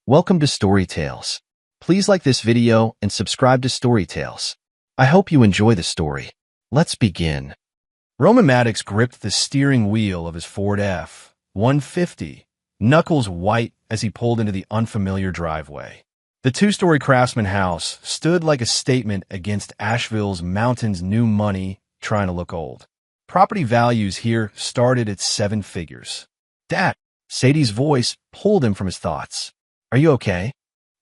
Welcome to Story Tales. Please like this video and subscribe to Story Tales. I hope you enjoy the story. Let's begin. Roman Maddox gripped the steering wheel of his Ford F-150, knuckles white as he pulled into the unfamiliar driveway. The two-story Craftsman house stood like a statement against Asheville's mountains' new money trying to look old. Property values here started at 7 figures. Dad, Sadie's voice pulled him from his thoughts. Are you okay?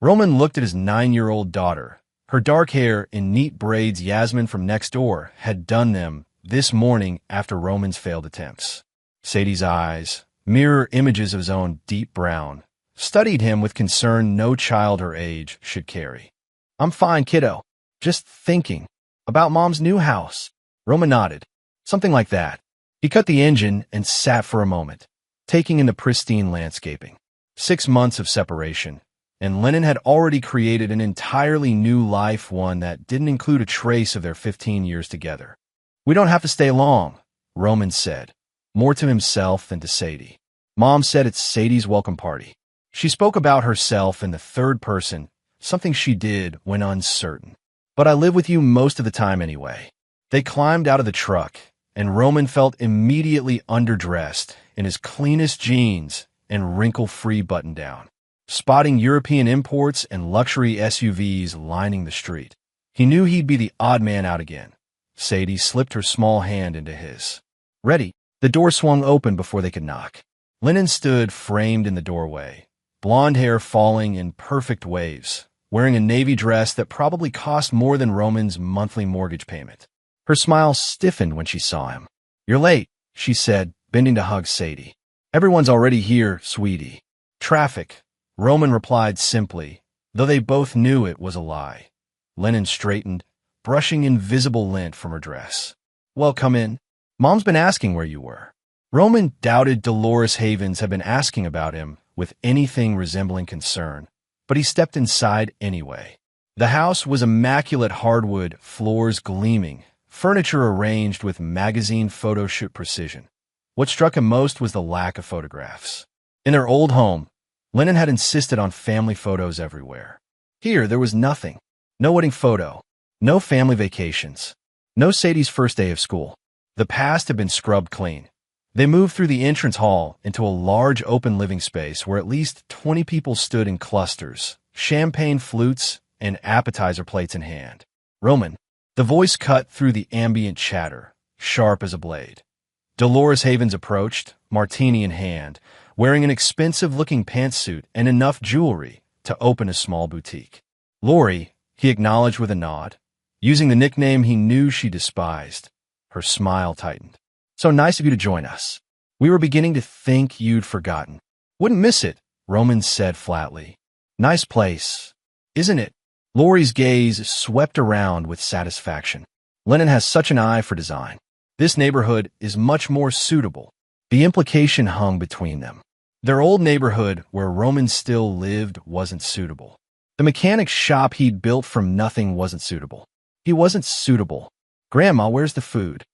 Roman looked at his 9-year-old daughter. Her dark hair in neat braids Yasmin from next door had done them this morning after Roman's failed attempts. Sadie's eyes, mirror images of his own deep brown, studied him with concern no child her age should carry. I'm fine, kiddo. Just thinking about Mom's new house. Roman nodded. Something like that. He cut the engine and sat for a moment, taking in the pristine landscaping. 6 months of separation, and Lennon had already created an entirely new life, one that didn't include a trace of their 15 years together. We don't have to stay long, Roman said, more to himself than to Sadie. Mom said it's Sadie's welcome party. She spoke about herself in the third person, something she did when uncertain. But I live with you most of the time anyway. They climbed out of the truck, and Roman felt immediately underdressed in his cleanest jeans and wrinkle-free button-down, spotting European imports and luxury SUVs lining the street. He knew he'd be the odd man out again. Sadie slipped her small hand into his. Ready? The door swung open before they could knock. Lennon stood framed in the doorway, blonde hair falling in perfect waves, wearing a navy dress that probably cost more than Roman's monthly mortgage payment. Her smile stiffened when she saw him. You're late, she said, bending to hug Sadie. Everyone's already here, sweetie. Traffic, Roman replied simply, though they both knew it was a lie. Lennon straightened, brushing invisible lint from her dress. Well, come in. Mom's been asking where you were. Roman doubted Dolores Havens had been asking about him with anything resembling concern, but he stepped inside anyway. The house was immaculate hardwood, floors gleaming, furniture arranged with magazine photo shoot precision. What struck him most was the lack of photographs. In their old home, Lennon had insisted on family photos everywhere. Here, there was nothing. No wedding photo. No family vacations. No Sadie's first day of school. The past had been scrubbed clean. They moved through the entrance hall into a large open living space where at least 20 people stood in clusters, champagne flutes and appetizer plates in hand. Roman. The voice cut through the ambient chatter, sharp as a blade. Dolores Havens approached, martini in hand, wearing an expensive-looking pantsuit and enough jewelry to open a small boutique. Lori, he acknowledged with a nod, using the nickname he knew she despised. Her smile tightened. So nice of you to join us. We were beginning to think you'd forgotten. Wouldn't miss it, Roman said flatly. Nice place, isn't it? Lori's gaze swept around with satisfaction. Lennon has such an eye for design. This neighborhood is much more suitable. The implication hung between them. Their old neighborhood, where Roman still lived, wasn't suitable. The mechanic's shop he'd built from nothing wasn't suitable. He wasn't suitable. Grandma, where's the food?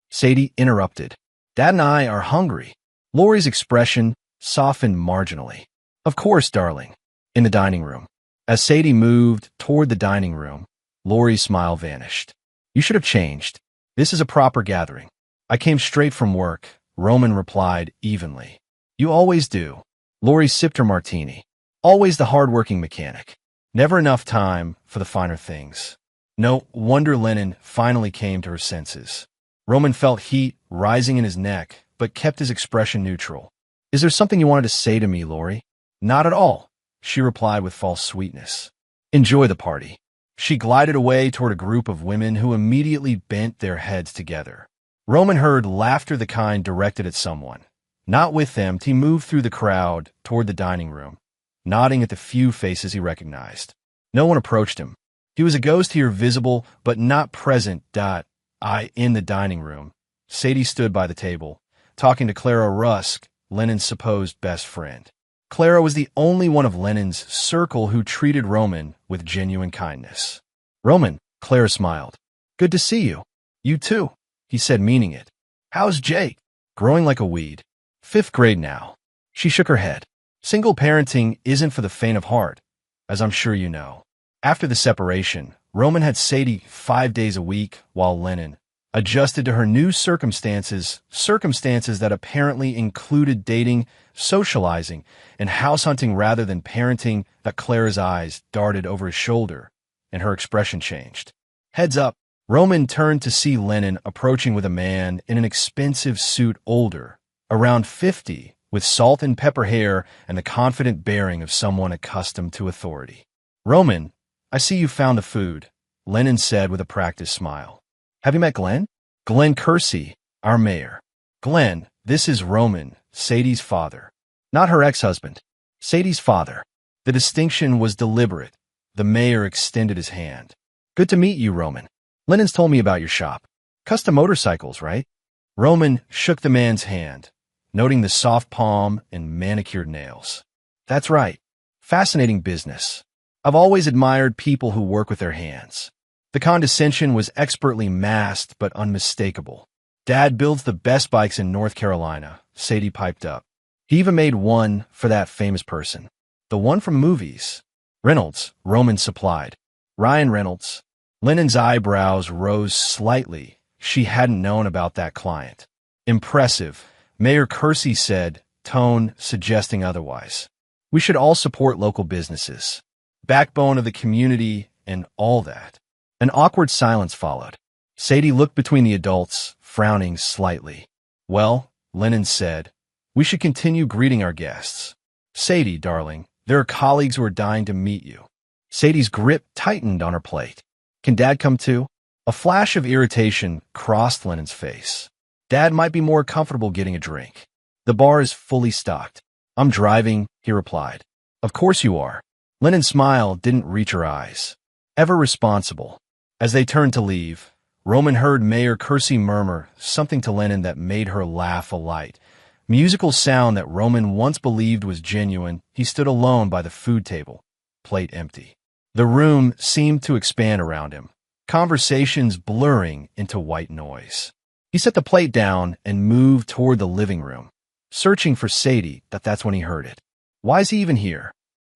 Sadie interrupted. Dad and I are hungry. Lori's expression softened marginally. Of course, darling. In the dining room. As Sadie moved toward the dining room, Lori's smile vanished. You should have changed. This is a proper gathering. I came straight from work, Roman replied evenly. You always do. Lori sipped her martini. Always the hard-working mechanic. Never enough time for the finer things. No wonder Lennon finally came to her senses. Roman felt heat rising in his neck, but kept his expression neutral. Is there something you wanted to say to me, Lori? Not at all, she replied with false sweetness. Enjoy the party. She glided away toward a group of women who immediately bent their heads together. Roman heard laughter, the kind directed at someone. Not with them, he moved through the crowd toward the dining room, nodding at the few faces he recognized. No one approached him. He was a ghost here, visible but not present. In the dining room. Sadie stood by the table, talking to Clara Rusk, Lennon's supposed best friend. Clara was the only one of Lennon's circle who treated Roman with genuine kindness. Roman, Clara smiled. Good to see you. You too, he said, meaning it. How's Jake? Growing like a weed. 5th grade now. She shook her head. Single parenting isn't for the faint of heart, as I'm sure you know. After the separation, Roman had Sadie 5 days a week, while Lennon adjusted to her new circumstances that apparently included dating, socializing, and house hunting rather than parenting. That Clara's eyes darted over his shoulder, and her expression changed. Heads up, Roman turned to see Lennon approaching with a man in an expensive suit, older, around 50, with salt and pepper hair and the confident bearing of someone accustomed to authority. "Roman, I see you found the food," Lennon said with a practiced smile. "Have you met Glenn?" "Glenn Kersey, our mayor." "Glenn, this is Roman, Sadie's father." "Not her ex-husband. Sadie's father." The distinction was deliberate. The mayor extended his hand. "Good to meet you, Roman. Lennon's told me about your shop. Custom motorcycles, right?" Roman shook the man's hand, noting the soft palm and manicured nails. "That's right. Fascinating business. I've always admired people who work with their hands." The condescension was expertly masked but unmistakable. "Dad builds the best bikes in North Carolina," Sadie piped up. "He even made one for that famous person." "The one from movies." "Reynolds," Roman supplied. "Ryan Reynolds." Lennon's eyebrows rose slightly. She hadn't known about that client. "Impressive," Mayor Kersey said, tone suggesting otherwise. "We should all support local businesses. Backbone of the community and all that." An awkward silence followed. Sadie looked between the adults, frowning slightly. "Well," Lennon said, "we should continue greeting our guests. Sadie, darling, there are colleagues who are dying to meet you." Sadie's grip tightened on her plate. "Can Dad come too?" A flash of irritation crossed Lennon's face. "Dad might be more comfortable getting a drink. The bar is fully stocked." "I'm driving," he replied. "Of course you are." Lennon's smile didn't reach her eyes. "Ever responsible." As they turned to leave, Roman heard Mayor Kersey murmur something to Lennon that made her laugh a light, musical sound that Roman once believed was genuine. He stood alone by the food table, plate empty. The room seemed to expand around him, conversations blurring into white noise. He set the plate down and moved toward the living room, searching for Sadie. That's when he heard it. "Why is he even here?"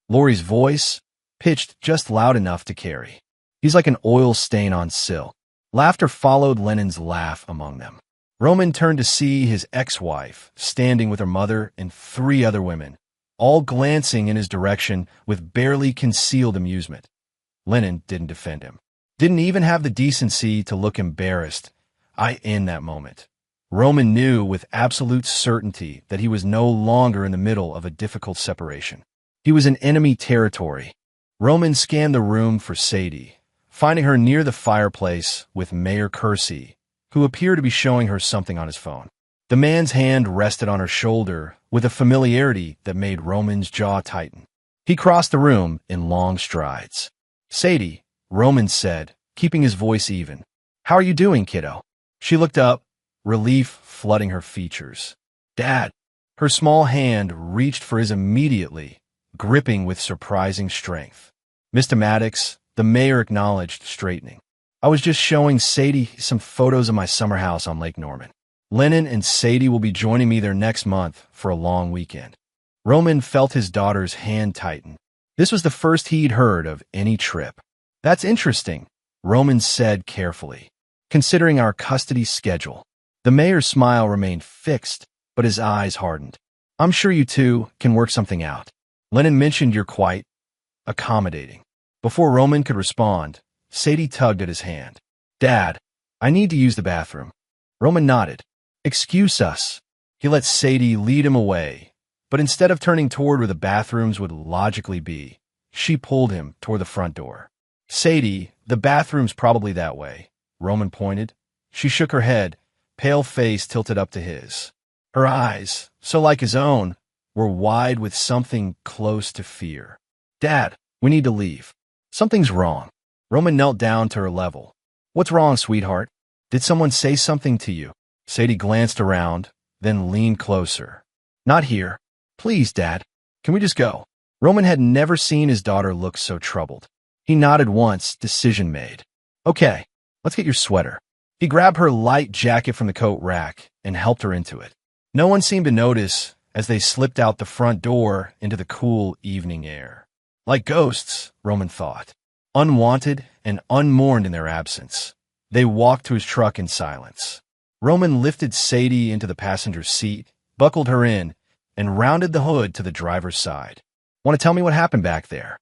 Lori's voice, pitched just loud enough to carry. "He's like an oil stain on sill." Laughter followed Lennon's laugh among them. Roman turned to see his ex-wife standing with her mother and 3 other women, all glancing in his direction with barely concealed amusement. Lennon didn't defend him. Didn't even have the decency to look embarrassed. In that moment, Roman knew with absolute certainty that he was no longer in the middle of a difficult separation. He was in enemy territory. Roman scanned the room for Sadie, finding her near the fireplace with Mayor Kersey, who appeared to be showing her something on his phone. The man's hand rested on her shoulder with a familiarity that made Roman's jaw tighten. He crossed the room in long strides. "Sadie," Roman said, keeping his voice even. "How are you doing, kiddo?" She looked up, relief flooding her features. "Dad." Her small hand reached for his immediately, gripping with surprising strength. "Mr. Maddox," the mayor acknowledged, straightening. "I was just showing Sadie some photos of my summer house on Lake Norman. Lennon and Sadie will be joining me there next month for a long weekend." Roman felt his daughter's hand tighten. This was the first he'd heard of any trip. "That's interesting," Roman said carefully, "considering our custody schedule." The mayor's smile remained fixed, but his eyes hardened. "I'm sure you two can work something out. Lennon mentioned you're quite accommodating." Before Roman could respond, Sadie tugged at his hand. "Dad, I need to use the bathroom." Roman nodded. "Excuse us." He let Sadie lead him away, but instead of turning toward where the bathrooms would logically be, she pulled him toward the front door. "Sadie, the bathroom's probably that way," Roman pointed. She shook her head, pale face tilted up to his. Her eyes, so like his own, were wide with something close to fear. "Dad, we need to leave." "Something's wrong." Roman knelt down to her level. "What's wrong, sweetheart? Did someone say something to you?" Sadie glanced around, then leaned closer. "Not here. Please, Dad. Can we just go?" Roman had never seen his daughter look so troubled. He nodded once, decision made. "Okay, let's get your sweater." He grabbed her light jacket from the coat rack and helped her into it. No one seemed to notice as they slipped out the front door into the cool evening air. Like ghosts, Roman thought, unwanted and unmourned in their absence. They walked to his truck in silence. Roman lifted Sadie into the passenger seat, buckled her in, and rounded the hood to the driver's side. "Want to tell me what happened back there?"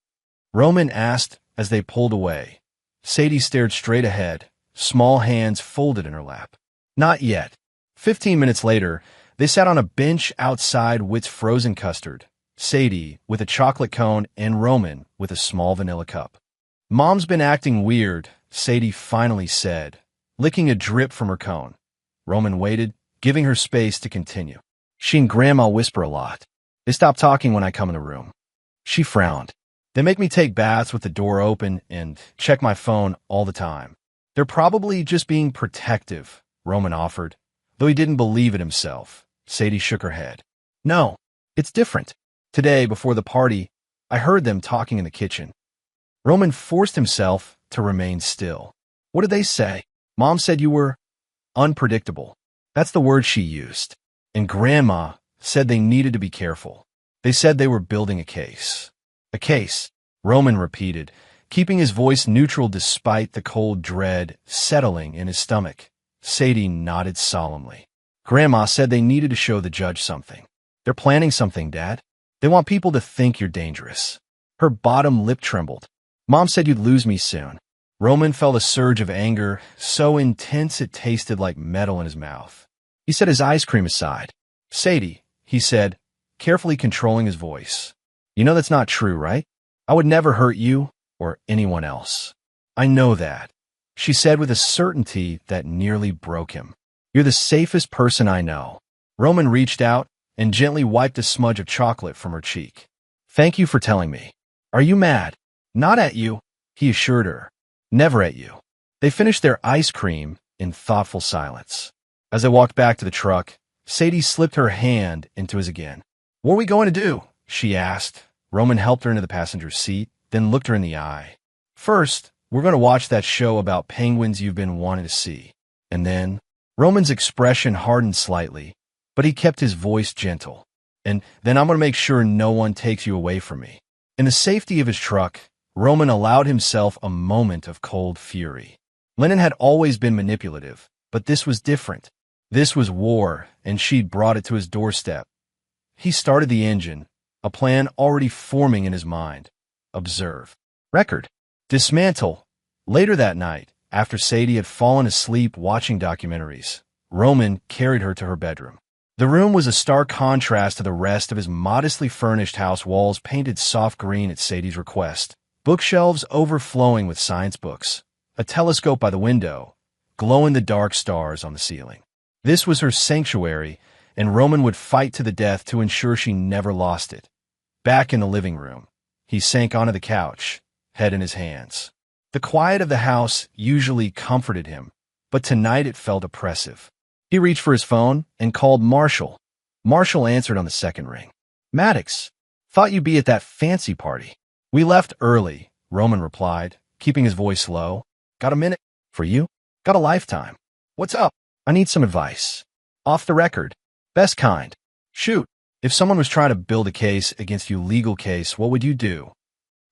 Roman asked as they pulled away. Sadie stared straight ahead, small hands folded in her lap. "Not yet." 15 minutes later, they sat on a bench outside Witt's frozen custard, Sadie with a chocolate cone and Roman with a small vanilla cup. "Mom's been acting weird," Sadie finally said, licking a drip from her cone. Roman waited, giving her space to continue. "She and Grandma whisper a lot. They stop talking when I come in the room." She frowned. "They make me take baths with the door open and check my phone all the time." "They're probably just being protective," Roman offered, though he didn't believe it himself. Sadie shook her head. "No, it's different. Today, before the party, I heard them talking in the kitchen." Roman forced himself to remain still. "What did they say?" "Mom said you were unpredictable." That's the word she used. "And Grandma said they needed to be careful. They said they were building a case." "A case," Roman repeated, keeping his voice neutral despite the cold dread settling in his stomach. Sadie nodded solemnly. "Grandma said they needed to show the judge something. They're planning something, Dad. They want people to think you're dangerous." Her bottom lip trembled. "Mom said you'd lose me soon." Roman felt a surge of anger, so intense it tasted like metal in his mouth. He set his ice cream aside. "Sadie," he said, carefully controlling his voice. "You know that's not true, right? I would never hurt you or anyone else." "I know that," she said with a certainty that nearly broke him. "You're the safest person I know." Roman reached out and gently wiped a smudge of chocolate from her cheek. "Thank you for telling me." "Are you mad?" "Not at you," he assured her. "Never at you." They finished their ice cream in thoughtful silence. As they walked back to the truck, Sadie slipped her hand into his again. "What are we going to do?" she asked. Roman helped her into the passenger seat, then looked her in the eye. "First, we're going to watch that show about penguins you've been wanting to see. And then," Roman's expression hardened slightly, but he kept his voice gentle. "And then I'm going to make sure no one takes you away from me." In the safety of his truck, Roman allowed himself a moment of cold fury. Lennon had always been manipulative, but this was different. This was war, and she'd brought it to his doorstep. He started the engine, a plan already forming in his mind. Observe. Record. Dismantle. Later that night, after Sadie had fallen asleep watching documentaries, Roman carried her to her bedroom. The room was a stark contrast to the rest of his modestly furnished house, walls painted soft green at Sadie's request, bookshelves overflowing with science books, a telescope by the window, glow-in-the-dark stars on the ceiling. This was her sanctuary, and Roman would fight to the death to ensure she never lost it. Back in the living room, he sank onto the couch, head in his hands. The quiet of the house usually comforted him, but tonight it felt oppressive. He reached for his phone and called Marshall. Marshall answered on the second ring. "Maddox, thought you'd be at that fancy party." "We left early," Roman replied, keeping his voice low. "Got a minute?" "For you?" "Got a lifetime." "What's up?" "I need some advice." "Off the record." "Best kind." "Shoot. If someone was trying to build a case against you, legal case, what would you do?"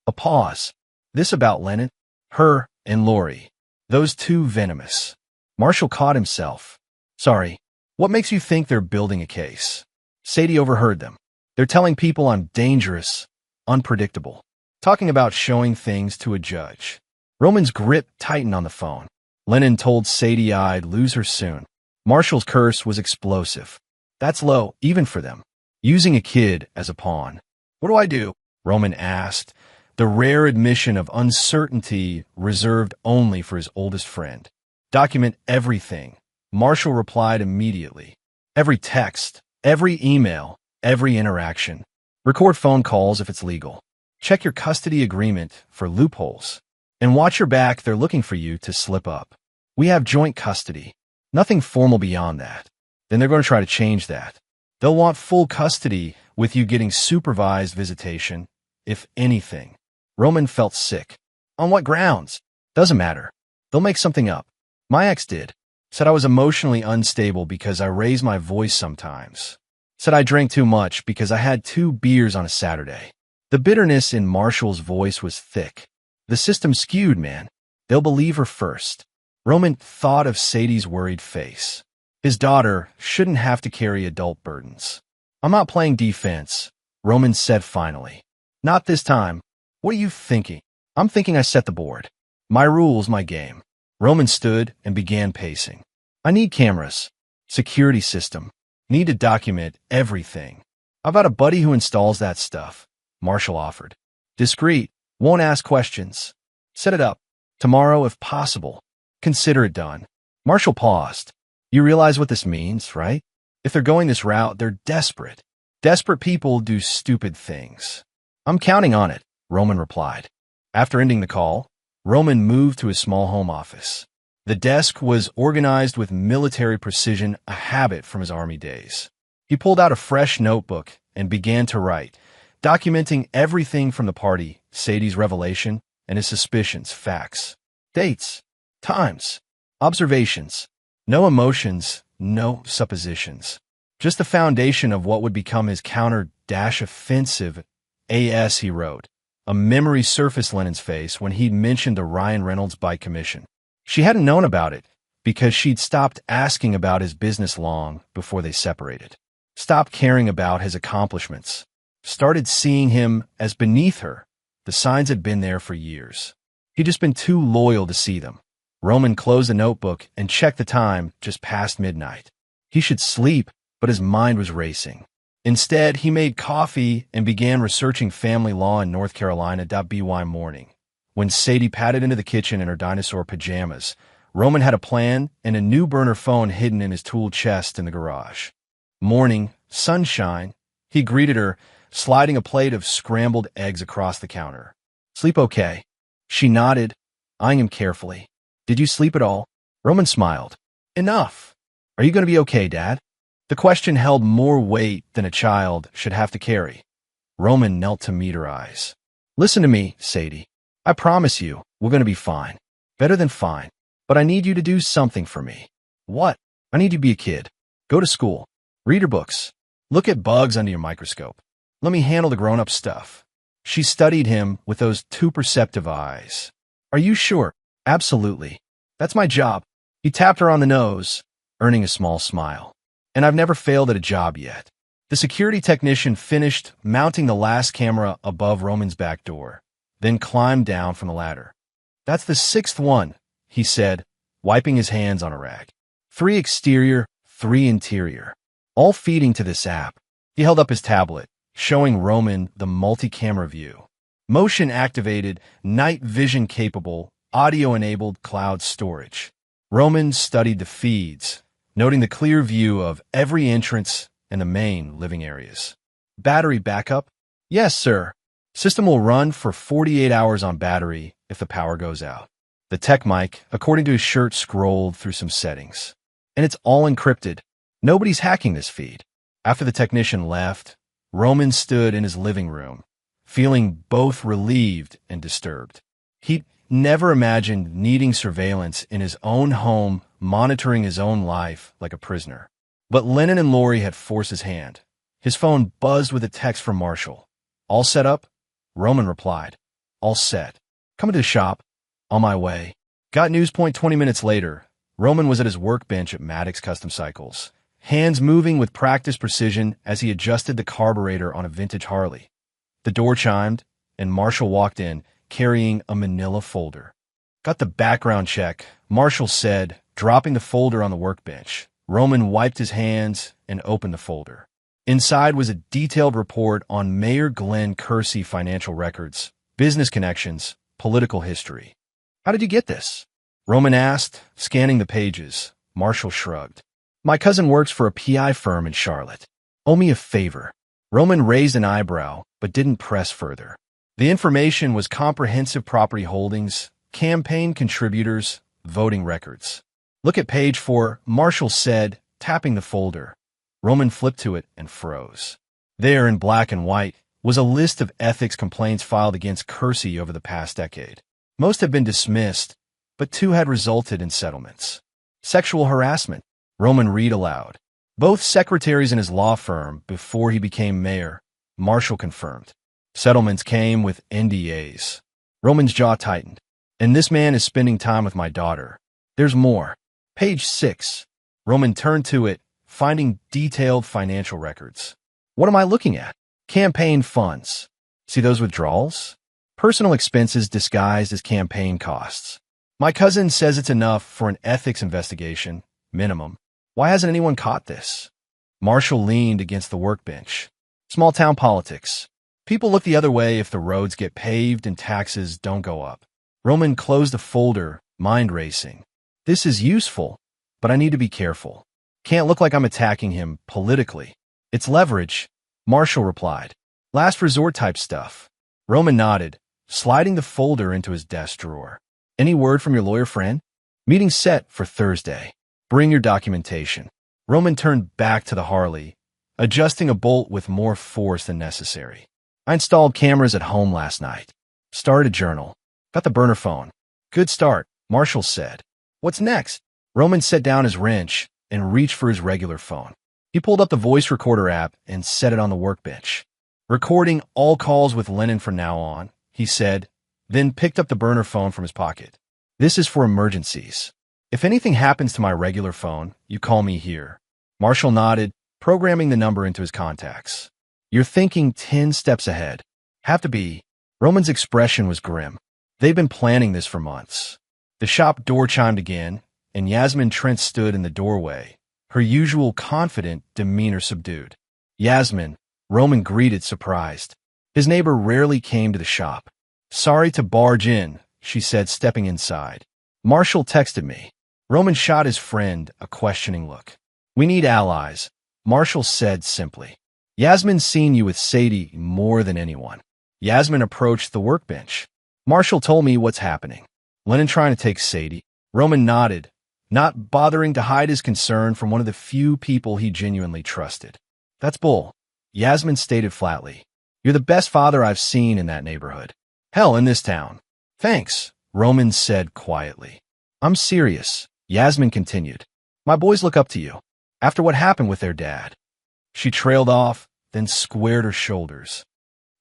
A pause. "This about Lennon?" "Her and Lori. Those two venomous." Marshall caught himself. "Sorry. What makes you think they're building a case?" Sadie overheard them. "They're telling people I'm dangerous, unpredictable. Talking about showing things to a judge." Roman's grip tightened on the phone. Lennon told Sadie I'd lose her soon. Marshall's curse was explosive. "That's low, even for them. Using a kid as a pawn." "What do I do?" Roman asked, the rare admission of uncertainty reserved only for his oldest friend. "Document everything," Marshall replied immediately. "Every text, every email, every interaction. Record phone calls if it's legal. Check your custody agreement for loopholes. And watch your back, they're looking for you to slip up. We have joint custody. Nothing formal beyond that. Then they're going to try to change that. They'll want full custody with you getting supervised visitation, if anything." Roman felt sick. "On what grounds?" "Doesn't matter. They'll make something up. My ex did. Said I was emotionally unstable because I raise my voice sometimes." Said I drank too much because I had 2 beers on a Saturday. The bitterness in Marshall's voice was thick. The system's skewed, man. They'll believe her first. Roman thought of Sadie's worried face. His daughter shouldn't have to carry adult burdens. I'm not playing defense, Roman said finally. Not this time. What are you thinking? I'm thinking I set the board. My rules, my game. Roman stood and began pacing. I need cameras. Security system. Need to document everything. I've got a buddy who installs that stuff, Marshall offered. Discreet. Won't ask questions. Set it up. Tomorrow, if possible. Consider it done. Marshall paused. You realize what this means, right? If they're going this route, they're desperate. Desperate people do stupid things. I'm counting on it, Roman replied. After ending the call, Roman moved to his small home office. The desk was organized with military precision, a habit from his army days. He pulled out a fresh notebook and began to write, documenting everything from the party, Sadie's revelation, and his suspicions, facts, dates, times, observations. No emotions, no suppositions. Just the foundation of what would become his counter-offensive AS, he wrote. A memory surfaced Lennon's face when he'd mentioned the Ryan Reynolds bike commission. She hadn't known about it because she'd stopped asking about his business long before they separated. Stopped caring about his accomplishments. Started seeing him as beneath her. The signs had been there for years. He'd just been too loyal to see them. Roman closed the notebook and checked the time, just past midnight. He should sleep, but his mind was racing. Instead, he made coffee and began researching family law in North Carolina. By morning, when Sadie padded into the kitchen in her dinosaur pajamas, Roman had a plan and a new burner phone hidden in his tool chest in the garage. Morning, sunshine, he greeted her, sliding a plate of scrambled eggs across the counter. Sleep okay? She nodded, eyeing him carefully. Did you sleep at all? Roman smiled. Enough. Are you going to be okay, Dad? The question held more weight than a child should have to carry. Roman knelt to meet her eyes. Listen to me, Sadie. I promise you, we're going to be fine. Better than fine. But I need you to do something for me. What? I need you to be a kid. Go to school. Read your books. Look at bugs under your microscope. Let me handle the grown-up stuff. She studied him with those too perceptive eyes. Are you sure? Absolutely. That's my job. He tapped her on the nose, earning a small smile. And I've never failed at a job yet. The security technician finished mounting the last camera above Roman's back door, then climbed down from the ladder. That's the 6th one, he said, wiping his hands on a rag. 3 exterior, 3 interior, all feeding to this app. He held up his tablet, showing Roman the multi-camera view. Motion-activated, night vision-capable, audio-enabled cloud storage. Roman studied the feeds, noting the clear view of every entrance and the main living areas. Battery backup? Yes, sir. System will run for 48 hours on battery if the power goes out. The tech mic, according to his shirt, scrolled through some settings. And it's all encrypted. Nobody's hacking this feed. After the technician left, Roman stood in his living room, feeling both relieved and disturbed. He'd never imagined needing surveillance in his own home, monitoring his own life like a prisoner. But Lennon and Lori had forced his hand. His phone buzzed with a text from Marshall. All set up? Roman replied. All set. Coming to the shop. On my way. Got news point 20 minutes later. Roman was at his workbench at Maddox Custom Cycles, hands moving with practiced precision as he adjusted the carburetor on a vintage Harley. The door chimed, and Marshall walked in, carrying a manila folder. Got the background check, Marshall said, dropping the folder on the workbench. Roman wiped his hands and opened the folder. Inside was a detailed report on Mayor Glenn Kersey financial records, business connections, political history. How did you get this? Roman asked, scanning the pages. Marshall shrugged. My cousin works for a PI firm in Charlotte. Owe me a favor. Roman raised an eyebrow, but didn't press further. The information was comprehensive property holdings, campaign contributors, voting records. Look at page 4, Marshall said, tapping the folder. Roman flipped to it and froze. There, in black and white, was a list of ethics complaints filed against Kersey over the past decade. Most had been dismissed, but 2 had resulted in settlements. Sexual harassment. Roman read aloud. Both secretaries in his law firm before he became mayor, Marshall confirmed. Settlements came with NDAs. Roman's jaw tightened. And this man is spending time with my daughter. There's more. Page 6. Roman turned to it, finding detailed financial records. What am I looking at? Campaign funds. See those withdrawals? Personal expenses disguised as campaign costs. My cousin says it's enough for an ethics investigation, minimum. Why hasn't anyone caught this? Marshall leaned against the workbench. Small-town politics. People look the other way if the roads get paved and taxes don't go up. Roman closed the folder, mind racing. This is useful, but I need to be careful. Can't look like I'm attacking him politically. It's leverage, Marshall replied. Last resort type stuff. Roman nodded, sliding the folder into his desk drawer. Any word from your lawyer friend? Meeting set for Thursday. Bring your documentation. Roman turned back to the Harley, adjusting a bolt with more force than necessary. I installed cameras at home last night. Started a journal. Got the burner phone. Good start, Marshall said. What's next? Roman set down his wrench and reached for his regular phone. He pulled up the voice recorder app and set it on the workbench. Recording all calls with Lennon from now on, he said, then picked up the burner phone from his pocket. This is for emergencies. If anything happens to my regular phone, you call me here. Marshall nodded, programming the number into his contacts. You're thinking 10 steps ahead. Have to be. Roman's expression was grim. They've been planning this for months. The shop door chimed again, and Yasmin Trent stood in the doorway, her usual confident demeanor subdued. Yasmin, Roman greeted surprised. His neighbor rarely came to the shop. Sorry to barge in, she said, stepping inside. Marshall texted me. Roman shot his friend a questioning look. We need allies, Marshall said simply. Yasmin's seen you with Sadie more than anyone. Yasmin approached the workbench. Marshall told me what's happening. Lennon trying to take Sadie. Roman nodded, not bothering to hide his concern from one of the few people he genuinely trusted. That's bull, Yasmin stated flatly. You're the best father I've seen in that neighborhood. Hell, in this town. Thanks, Roman said quietly. I'm serious, Yasmin continued. My boys look up to you. After what happened with their dad. She trailed off, then squared her shoulders.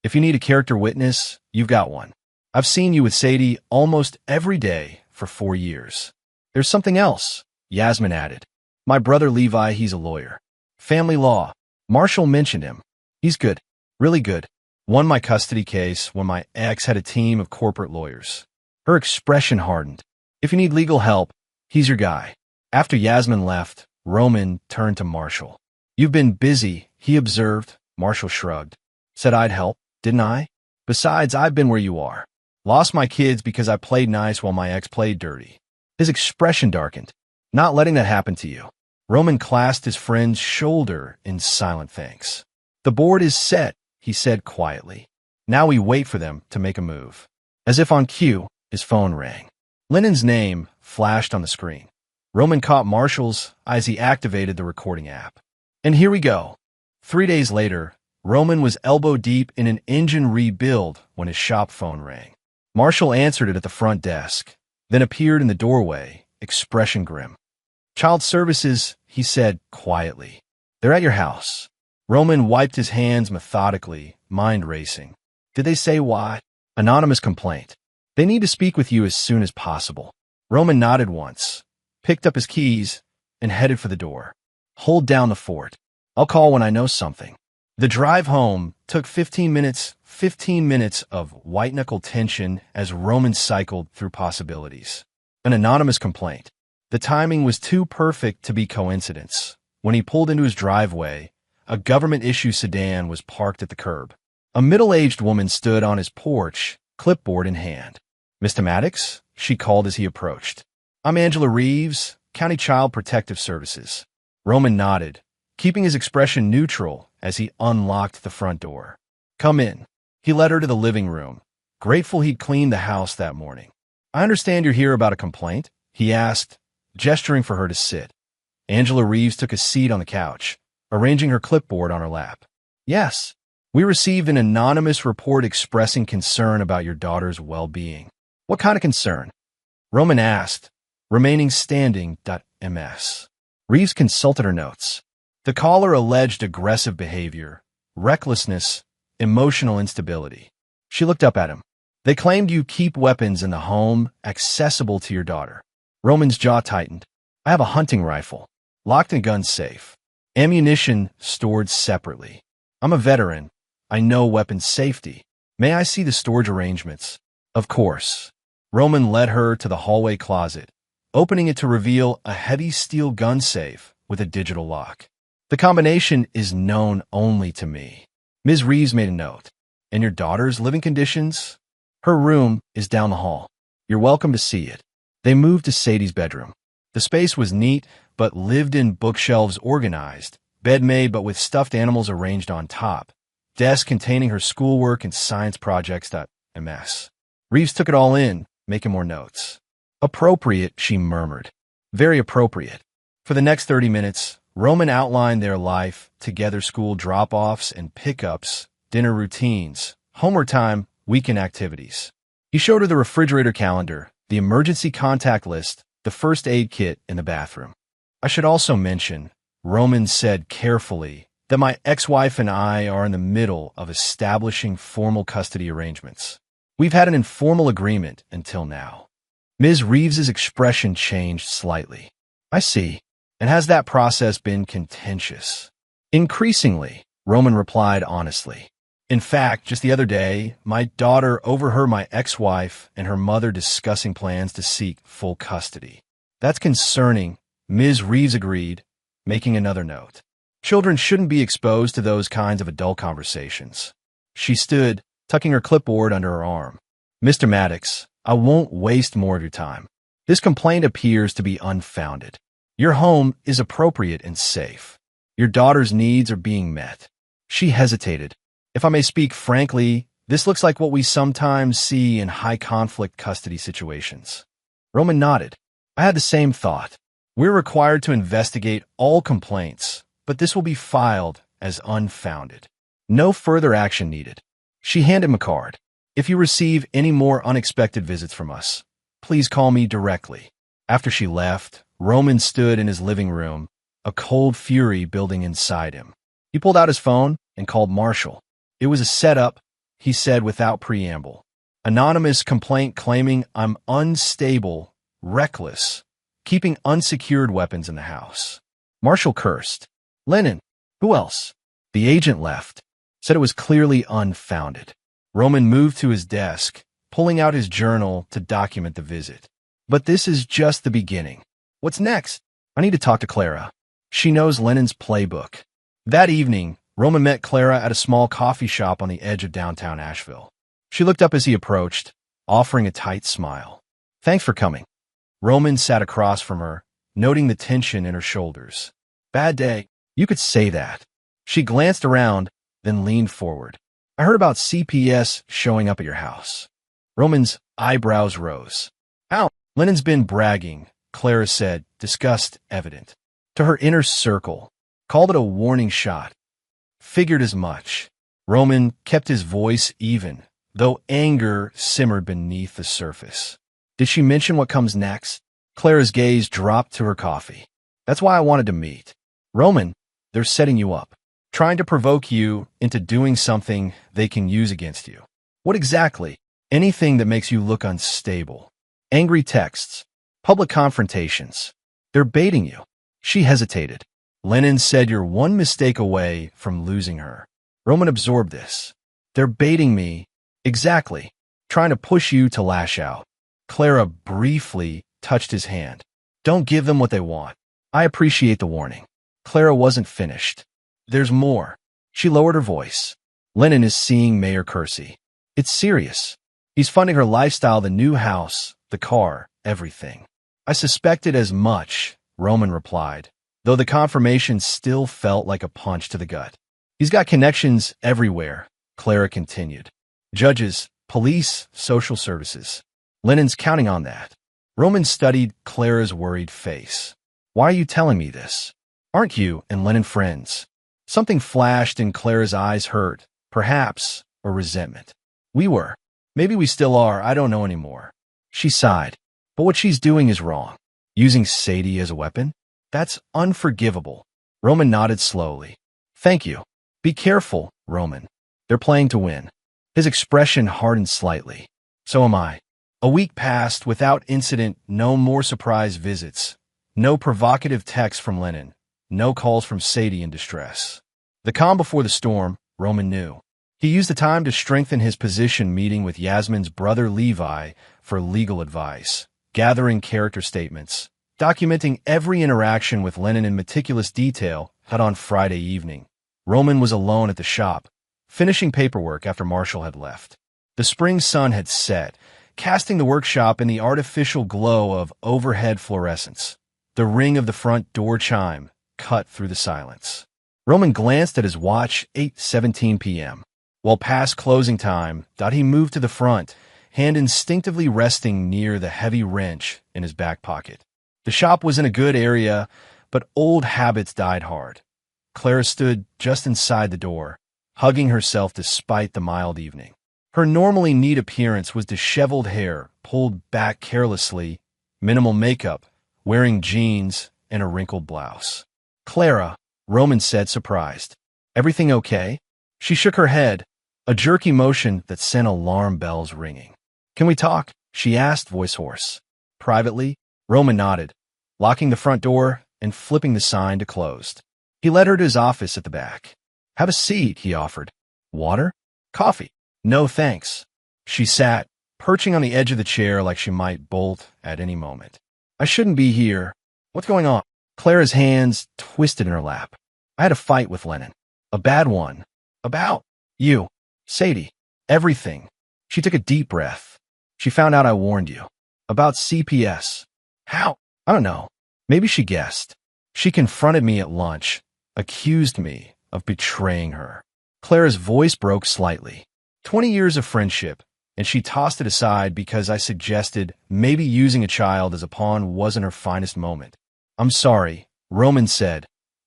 If you need a character witness, you've got one. I've seen you with Sadie almost every day for 4 years. There's something else, Yasmin added. My brother Levi, he's a lawyer. Family law. Marshall mentioned him. He's good. Really good. Won my custody case when my ex had a team of corporate lawyers. Her expression hardened. If you need legal help, he's your guy. After Yasmin left, Roman turned to Marshall. You've been busy, he observed. Marshall shrugged. Said I'd help, didn't I? Besides, I've been where you are. Lost my kids because I played nice while my ex played dirty. His expression darkened. Not letting that happen to you. Roman clasped his friend's shoulder in silent thanks. The board is set, he said quietly. Now we wait for them to make a move. As if on cue, his phone rang. Lennon's name flashed on the screen. Roman caught Marshall's as he activated the recording app. And here we go. 3 days later, Roman was elbow deep in an engine rebuild when his shop phone rang. Marshall answered it at the front desk, then appeared in the doorway, expression grim. Child services, he said quietly. They're at your house. Roman wiped his hands methodically, mind racing. Did they say why? Anonymous complaint. They need to speak with you as soon as possible. Roman nodded once, picked up his keys, and headed for the door. Hold down the fort. I'll call when I know something. The drive home took 15 minutes of white-knuckle tension as Roman cycled through possibilities. An anonymous complaint. The timing was too perfect to be coincidence. When he pulled into his driveway, a government-issue sedan was parked at the curb. A middle-aged woman stood on his porch, clipboard in hand. Mr. Maddox, she called as he approached. I'm Angela Reeves, County Child Protective Services. Roman nodded, keeping his expression neutral as he unlocked the front door. Come in. He led her to the living room, grateful he'd cleaned the house that morning. I understand you're here about a complaint, he asked, gesturing for her to sit. Angela Reeves took a seat on the couch, arranging her clipboard on her lap. Yes, we received an anonymous report expressing concern about your daughter's well-being. What kind of concern? Roman asked, remaining standing. Ms. Reeves consulted her notes. The caller alleged aggressive behavior, recklessness, emotional instability. She looked up at him. They claimed you keep weapons in the home accessible to your daughter. Roman's jaw tightened. I have a hunting rifle, locked in a gun safe. Ammunition stored separately. I'm a veteran. I know weapons safety. May I see the storage arrangements? Of course. Roman led her to the hallway closet, opening it to reveal a heavy steel gun safe with a digital lock. The combination is known only to me. Ms. Reeves made a note. And your daughter's living conditions? Her room is down the hall. You're welcome to see it. They moved to Sadie's bedroom. The space was neat, but lived-in bookshelves organized, bed made but with stuffed animals arranged on top, desk containing her schoolwork and science projects. A mess. Reeves took it all in, making more notes. Appropriate, she murmured. Very appropriate. For the next 30 minutes, Roman outlined their life, together school drop-offs and pickups, dinner routines, homework time, weekend activities. He showed her the refrigerator calendar, the emergency contact list, the first aid kit in the bathroom. I should also mention, Roman said carefully, that my ex-wife and I are in the middle of establishing formal custody arrangements. We've had an informal agreement until now. Ms. Reeves's expression changed slightly. I see. And has that process been contentious? Increasingly, Roman replied honestly. In fact, just the other day, my daughter overheard my ex-wife and her mother discussing plans to seek full custody. That's concerning, Ms. Reeves agreed, making another note. Children shouldn't be exposed to those kinds of adult conversations. She stood, tucking her clipboard under her arm. Mr. Maddox, I won't waste more of your time. This complaint appears to be unfounded. Your home is appropriate and safe. Your daughter's needs are being met. She hesitated. If I may speak frankly, this looks like what we sometimes see in high-conflict custody situations. Roman nodded. I had the same thought. We're required to investigate all complaints, but this will be filed as unfounded. No further action needed. She handed him a card. If you receive any more unexpected visits from us, please call me directly. After she left, Roman stood in his living room, a cold fury building inside him. He pulled out his phone and called Marshall. It was a setup, he said without preamble. Anonymous complaint claiming I'm unstable, reckless, keeping unsecured weapons in the house. Marshall cursed. Lennon, who else? The agent left, said it was clearly unfounded. Roman moved to his desk, pulling out his journal to document the visit. But this is just the beginning. What's next? I need to talk to Clara. She knows Lennon's playbook. That evening, Roman met Clara at a small coffee shop on the edge of downtown Asheville. She looked up as he approached, offering a tight smile. Thanks for coming. Roman sat across from her, noting the tension in her shoulders. Bad day. You could say that. She glanced around, then leaned forward. I heard about CPS showing up at your house. Roman's eyebrows rose. How? Lennon's been bragging, Clara said, disgust evident. To her inner circle, called it a warning shot. Figured as much. Roman kept his voice even, though anger simmered beneath the surface. Did she mention what comes next? Clara's gaze dropped to her coffee. That's why I wanted to meet. Roman, they're setting you up, trying to provoke you into doing something they can use against you. What exactly? Anything that makes you look unstable. Angry texts, public confrontations. They're baiting you. She hesitated. Lennon said you're one mistake away from losing her. Roman absorbed this. They're baiting me. Exactly. Trying to push you to lash out. Clara briefly touched his hand. Don't give them what they want. I appreciate the warning. Clara wasn't finished. There's more. She lowered her voice. Lennon is seeing Mayor Kersey. It's serious. He's funding her lifestyle, the new house, the car, everything. I suspected as much, Roman replied, though the confirmation still felt like a punch to the gut. He's got connections everywhere, Clara continued. Judges, police, social services. Lennon's counting on that. Roman studied Clara's worried face. Why are you telling me this? Aren't you and Lennon friends? Something flashed in Clara's eyes, hurt, perhaps, or resentment. We were. Maybe we still are, I don't know anymore. She sighed. But what she's doing is wrong. Using Sadie as a weapon? That's unforgivable. Roman nodded slowly. Thank you. Be careful, Roman. They're playing to win. His expression hardened slightly. So am I. A week passed without incident, no more surprise visits, no provocative texts from Lennon, no calls from Sadie in distress. The calm before the storm, Roman knew. He used the time to strengthen his position, meeting with Yasmin's brother Levi for legal advice, gathering character statements, documenting every interaction with Lennon in meticulous detail. On Friday evening, Roman was alone at the shop, finishing paperwork after Marshall had left. The spring sun had set, casting the workshop in the artificial glow of overhead fluorescence. The ring of the front door chime cut through the silence. Roman glanced at his watch, 8:17 p.m. While past closing time, he moved to the front, hand instinctively resting near the heavy wrench in his back pocket. The shop was in a good area, but old habits died hard. Clara stood just inside the door, hugging herself despite the mild evening. Her normally neat appearance was disheveled hair pulled back carelessly, minimal makeup, wearing jeans and a wrinkled blouse. Clara, Roman said, surprised. Everything okay? She shook her head, a jerky motion that sent alarm bells ringing. Can we talk? She asked, voice hoarse. Privately, Roman nodded, locking the front door and flipping the sign to closed. He led her to his office at the back. Have a seat, he offered. Water? Coffee? No, thanks. She sat, perching on the edge of the chair like she might bolt at any moment. I shouldn't be here. What's going on? Clara's hands twisted in her lap. I had a fight with Lennon. A bad one. About you. Sadie. Everything. She took a deep breath. She found out I warned you. About CPS. How? I don't know. Maybe she guessed. She confronted me at lunch, accused me of betraying her. Clara's voice broke slightly. 20 years of friendship, and she tossed it aside because I suggested maybe using a child as a pawn wasn't her finest moment. I'm sorry, Roman said.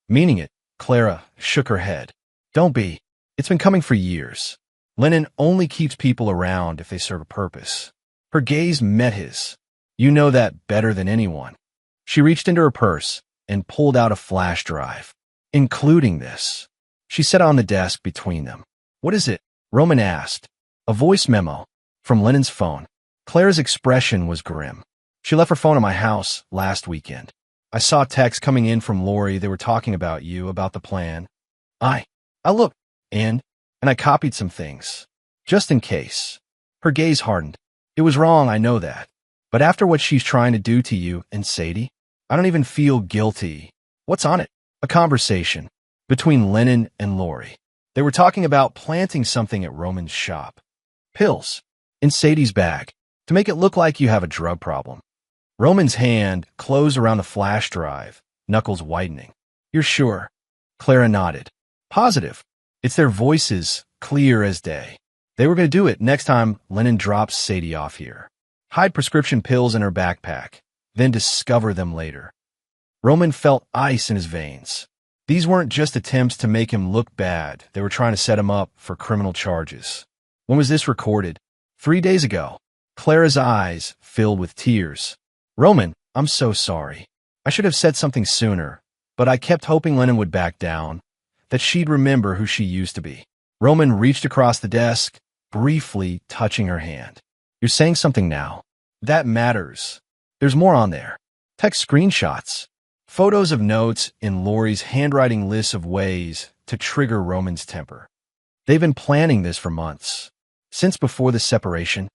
Meaning it, Clara shook her head. Don't be. It's been coming for years. Lennon only keeps people around if they serve a purpose. Her gaze met his. You know that better than anyone. She reached into her purse and pulled out a flash drive, including this. She set it on the desk between them. What is it? Roman asked. A voice memo from Lennon's phone. Clara's expression was grim. She left her phone at my house last weekend. I saw texts coming in from Lori. They were talking about you, about the plan. I looked, and I copied some things, just in case. Her gaze hardened. It was wrong, I know that. But after what she's trying to do to you and Sadie, I don't even feel guilty. What's on it? A conversation between Lennon and Lori. They were talking about planting something at Roman's shop. Pills in Sadie's bag to make it look like you have a drug problem. Roman's hand closed around the flash drive, knuckles whitening. You're sure? Clara nodded. Positive. It's their voices, clear as day. They were going to do it next time Lennon drops Sadie off here. Hide prescription pills in her backpack, then discover them later. Roman felt ice in his veins. These weren't just attempts to make him look bad. They were trying to set him up for criminal charges. When was this recorded? 3 days ago. Clara's eyes filled with tears. Roman, I'm so sorry. I should have said something sooner, but I kept hoping Lennon would back down, that she'd remember who she used to be. Roman reached across the desk, briefly touching her hand. You're saying something now. That matters. There's more on there. Text screenshots. Photos of notes in Lori's handwriting lists of ways to trigger Roman's temper. They've been planning this for months. Since before the separation?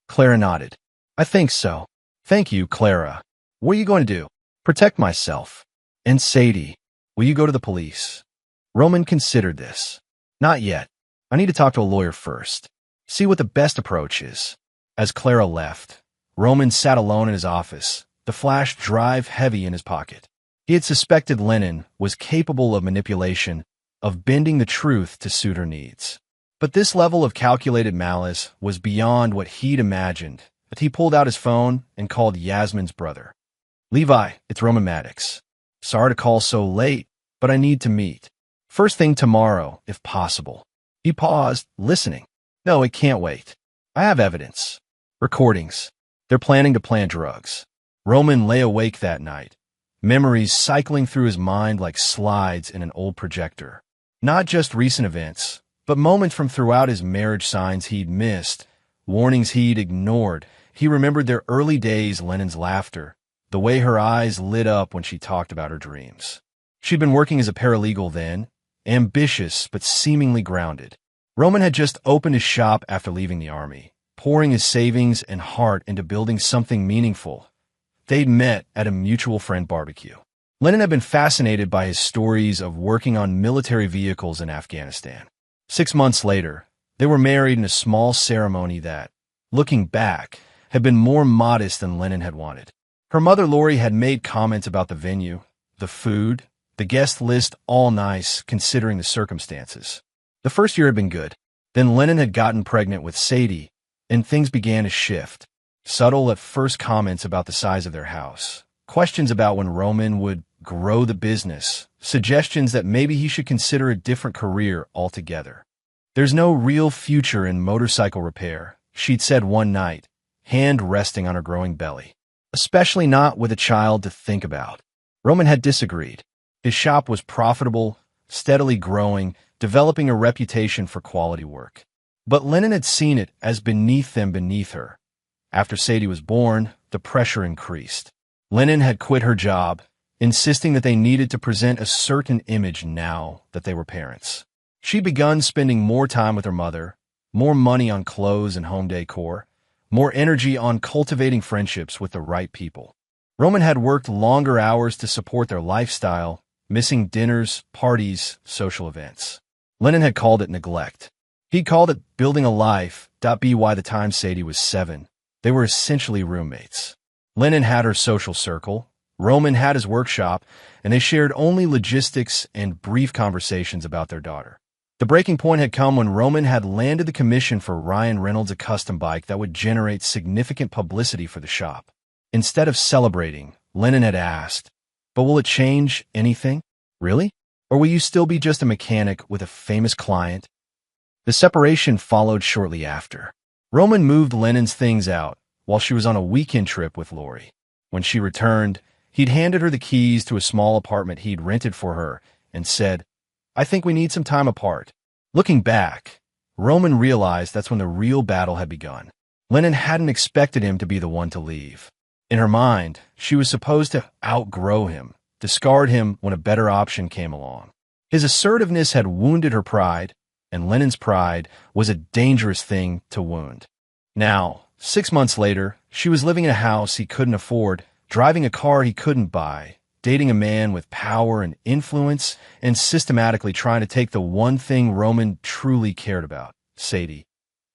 Clara nodded. I think so. Thank you, Clara. What are you going to do? Protect myself. And Sadie, will you go to the police? Roman considered this. Not yet. I need to talk to a lawyer first. See what the best approach is. As Clara left, Roman sat alone in his office, the flash drive heavy in his pocket. He had suspected Lennon was capable of manipulation, of bending the truth to suit her needs. But this level of calculated malice was beyond what he'd imagined. But he pulled out his phone and called Yasmin's brother. Levi, it's Roman Maddox. Sorry to call so late, but I need to meet. First thing tomorrow, if possible. He paused, listening. No, it can't wait. I have evidence. Recordings. They're planning to plant drugs. Roman lay awake that night, memories cycling through his mind like slides in an old projector. Not just recent events, but moments from throughout his marriage, signs he'd missed, warnings he'd ignored. He remembered their early days, Lennon's laughter, the way her eyes lit up when she talked about her dreams. She'd been working as a paralegal then, ambitious but seemingly grounded. Roman had just opened his shop after leaving the army, pouring his savings and heart into building something meaningful. They'd met at a mutual friend barbecue. Lennon had been fascinated by his stories of working on military vehicles in Afghanistan. 6 months later, they were married in a small ceremony that, looking back, had been more modest than Lennon had wanted. Her mother, Lori, had made comments about the venue, the food, the guest list, all nice considering the circumstances. The first year had been good. Then Lennon had gotten pregnant with Sadie, and things began to shift. Subtle at first comments about the size of their house, questions about when Roman would grow the business, suggestions that maybe he should consider a different career altogether. "There's no real future in motorcycle repair," she'd said one night, hand resting on her growing belly. "Especially not with a child to think about." Roman had disagreed. His shop was profitable, steadily growing, developing a reputation for quality work. But Lennon had seen it as beneath them, beneath her. After Sadie was born, the pressure increased. Lennon had quit her job, insisting that they needed to present a certain image now that they were parents. She'd begun spending more time with her mother, more money on clothes and home decor, more energy on cultivating friendships with the right people. Roman had worked longer hours to support their lifestyle, missing dinners, parties, social events. Lennon had called it neglect. He'd called it building a life. By the time Sadie was 7, they were essentially roommates. Lennon had her social circle, Roman had his workshop, and they shared only logistics and brief conversations about their daughter. The breaking point had come when Roman had landed the commission for Ryan Reynolds, a custom bike that would generate significant publicity for the shop. Instead of celebrating, Lennon had asked, "But will it change anything? Really? Or will you still be just a mechanic with a famous client?" The separation followed shortly after. Roman moved Lennon's things out while she was on a weekend trip with Lori. When she returned, he'd handed her the keys to a small apartment he'd rented for her and said, "I think we need some time apart." Looking back, Roman realized that's when the real battle had begun. Lennon hadn't expected him to be the one to leave. In her mind, she was supposed to outgrow him, discard him when a better option came along. His assertiveness had wounded her pride, and Lennon's pride was a dangerous thing to wound. Now, 6 months later, she was living in a house he couldn't afford, driving a car he couldn't buy, dating a man with power and influence, and systematically trying to take the one thing Roman truly cared about, Sadie.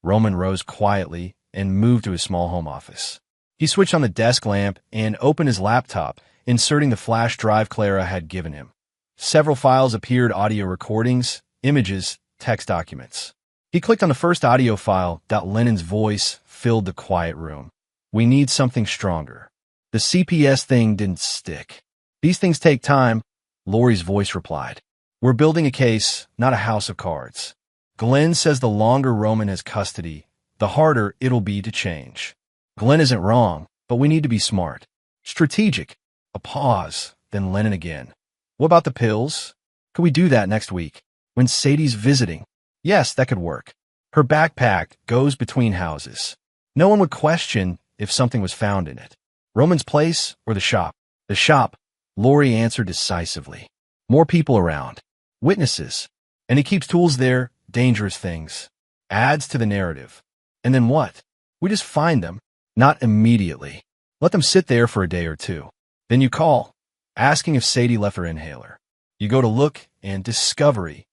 Roman rose quietly and moved to his small home office. He switched on the desk lamp and opened his laptop, inserting the flash drive Clara had given him. Several files appeared: audio recordings, images, text documents. He clicked on the first audio file. Lennon's voice filled the quiet room. "We need something stronger. The CPS thing didn't stick." "These things take time," Lori's voice replied. "We're building a case, not a house of cards. Glenn says the longer Roman has custody, the harder it'll be to change. Glenn isn't wrong, but we need to be smart. Strategic." A pause, then Lennon again. "What about the pills? Could we do that next week, when Sadie's visiting?" "Yes, that could work. Her backpack goes between houses. No one would question if something was found in it." "Roman's place or the shop?" "The shop," Lori answered decisively. "More people around. Witnesses. And he keeps tools there, dangerous things. Adds to the narrative." "And then what?" "We just find them." "Not immediately. Let them sit there for a day or two. Then you call, asking if Sadie left her inhaler. You go to look, and discovery."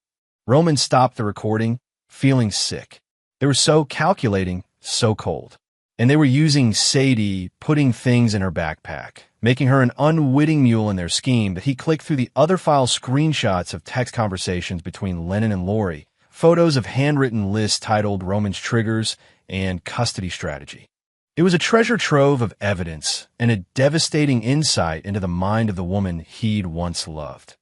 Roman stopped the recording, feeling sick. They were so calculating, so cold. And they were using Sadie, putting things in her backpack, making her an unwitting mule in their scheme. That he clicked through the other file, screenshots of text conversations between Lennon and Lori, photos of handwritten lists titled Roman's Triggers and Custody Strategy. It was a treasure trove of evidence and a devastating insight into the mind of the woman he'd once loved.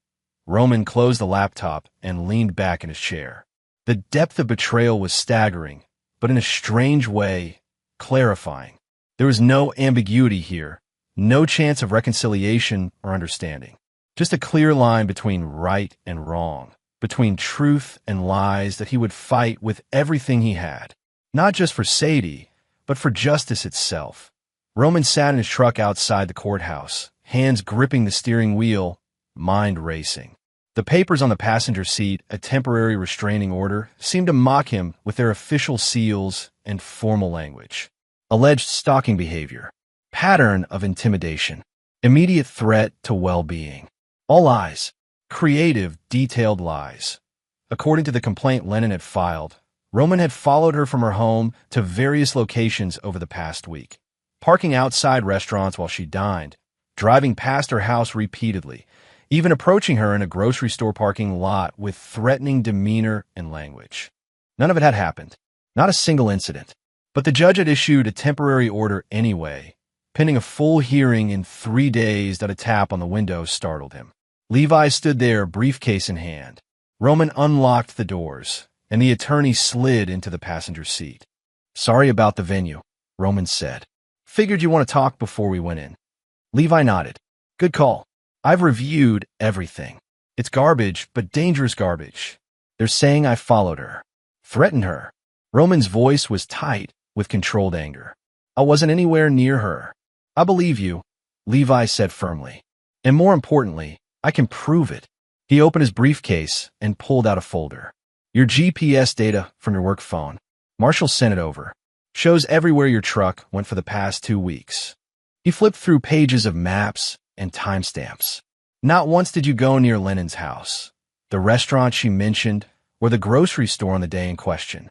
Roman closed the laptop and leaned back in his chair. The depth of betrayal was staggering, but in a strange way, clarifying. There was no ambiguity here, No chance of reconciliation or understanding. Just a clear line between right and wrong, between truth and lies that he would fight with everything he had. Not just for Sadie, but for justice itself. Roman sat in his truck outside the courthouse, hands gripping the steering wheel, mind racing. The papers on the passenger seat, a temporary restraining order, seemed to mock him with their official seals and formal language. Alleged stalking behavior. Pattern of intimidation. Immediate threat to well-being. All lies. Creative, detailed lies. According to the complaint Lennon had filed, Roman had followed her from her home to various locations over the past week, parking outside restaurants while she dined, driving past her house repeatedly, even approaching her in a grocery store parking lot with threatening demeanor and language. None of it had happened. Not a single incident. But the judge had issued a temporary order anyway, pending a full hearing in 3 days that a tap on the window startled him. Levi stood there, briefcase in hand. Roman unlocked the doors, and the attorney slid into the passenger seat. "Sorry about the venue," Roman said. "Figured you want to talk before we went in." Levi nodded. "Good call. I've reviewed everything. It's garbage, but dangerous garbage. They're saying I followed her. Threatened her." Roman's voice was tight with controlled anger. "I wasn't anywhere near her." "I believe you," Levi said firmly. "And more importantly, I can prove it." He opened his briefcase and pulled out a folder. "Your GPS data from your work phone. Marshall sent it over. Shows everywhere your truck went for the past 2 weeks." He flipped through pages of maps and timestamps. Not once did you go near Lennon's house, the restaurant she mentioned, or the grocery store on the day in question.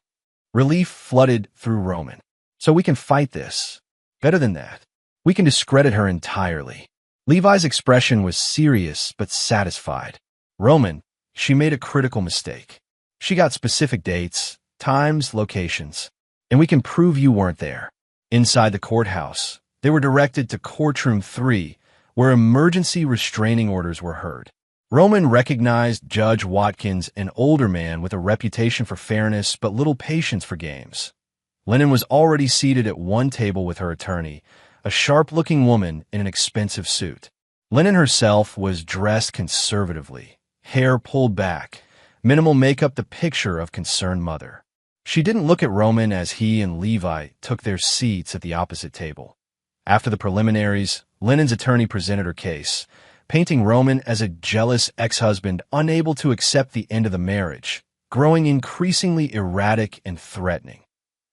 Relief flooded through Roman. "So we can fight this. Better than that, we can discredit her entirely." Levi's expression was serious but satisfied. "Roman, she made a critical mistake. She got specific dates, times, locations, and we can prove you weren't there." Inside the courthouse, they were directed to courtroom 3, where emergency restraining orders were heard. Roman recognized Judge Watkins, an older man with a reputation for fairness but little patience for games. Lennon was already seated at one table with her attorney, a sharp-looking woman in an expensive suit. Lennon herself was dressed conservatively, hair pulled back, minimal makeup the picture of concerned mother. She didn't look at Roman as he and Levi took their seats at the opposite table. After the preliminaries, Lennon's attorney presented her case, painting Roman as a jealous ex-husband unable to accept the end of the marriage, growing increasingly erratic and threatening.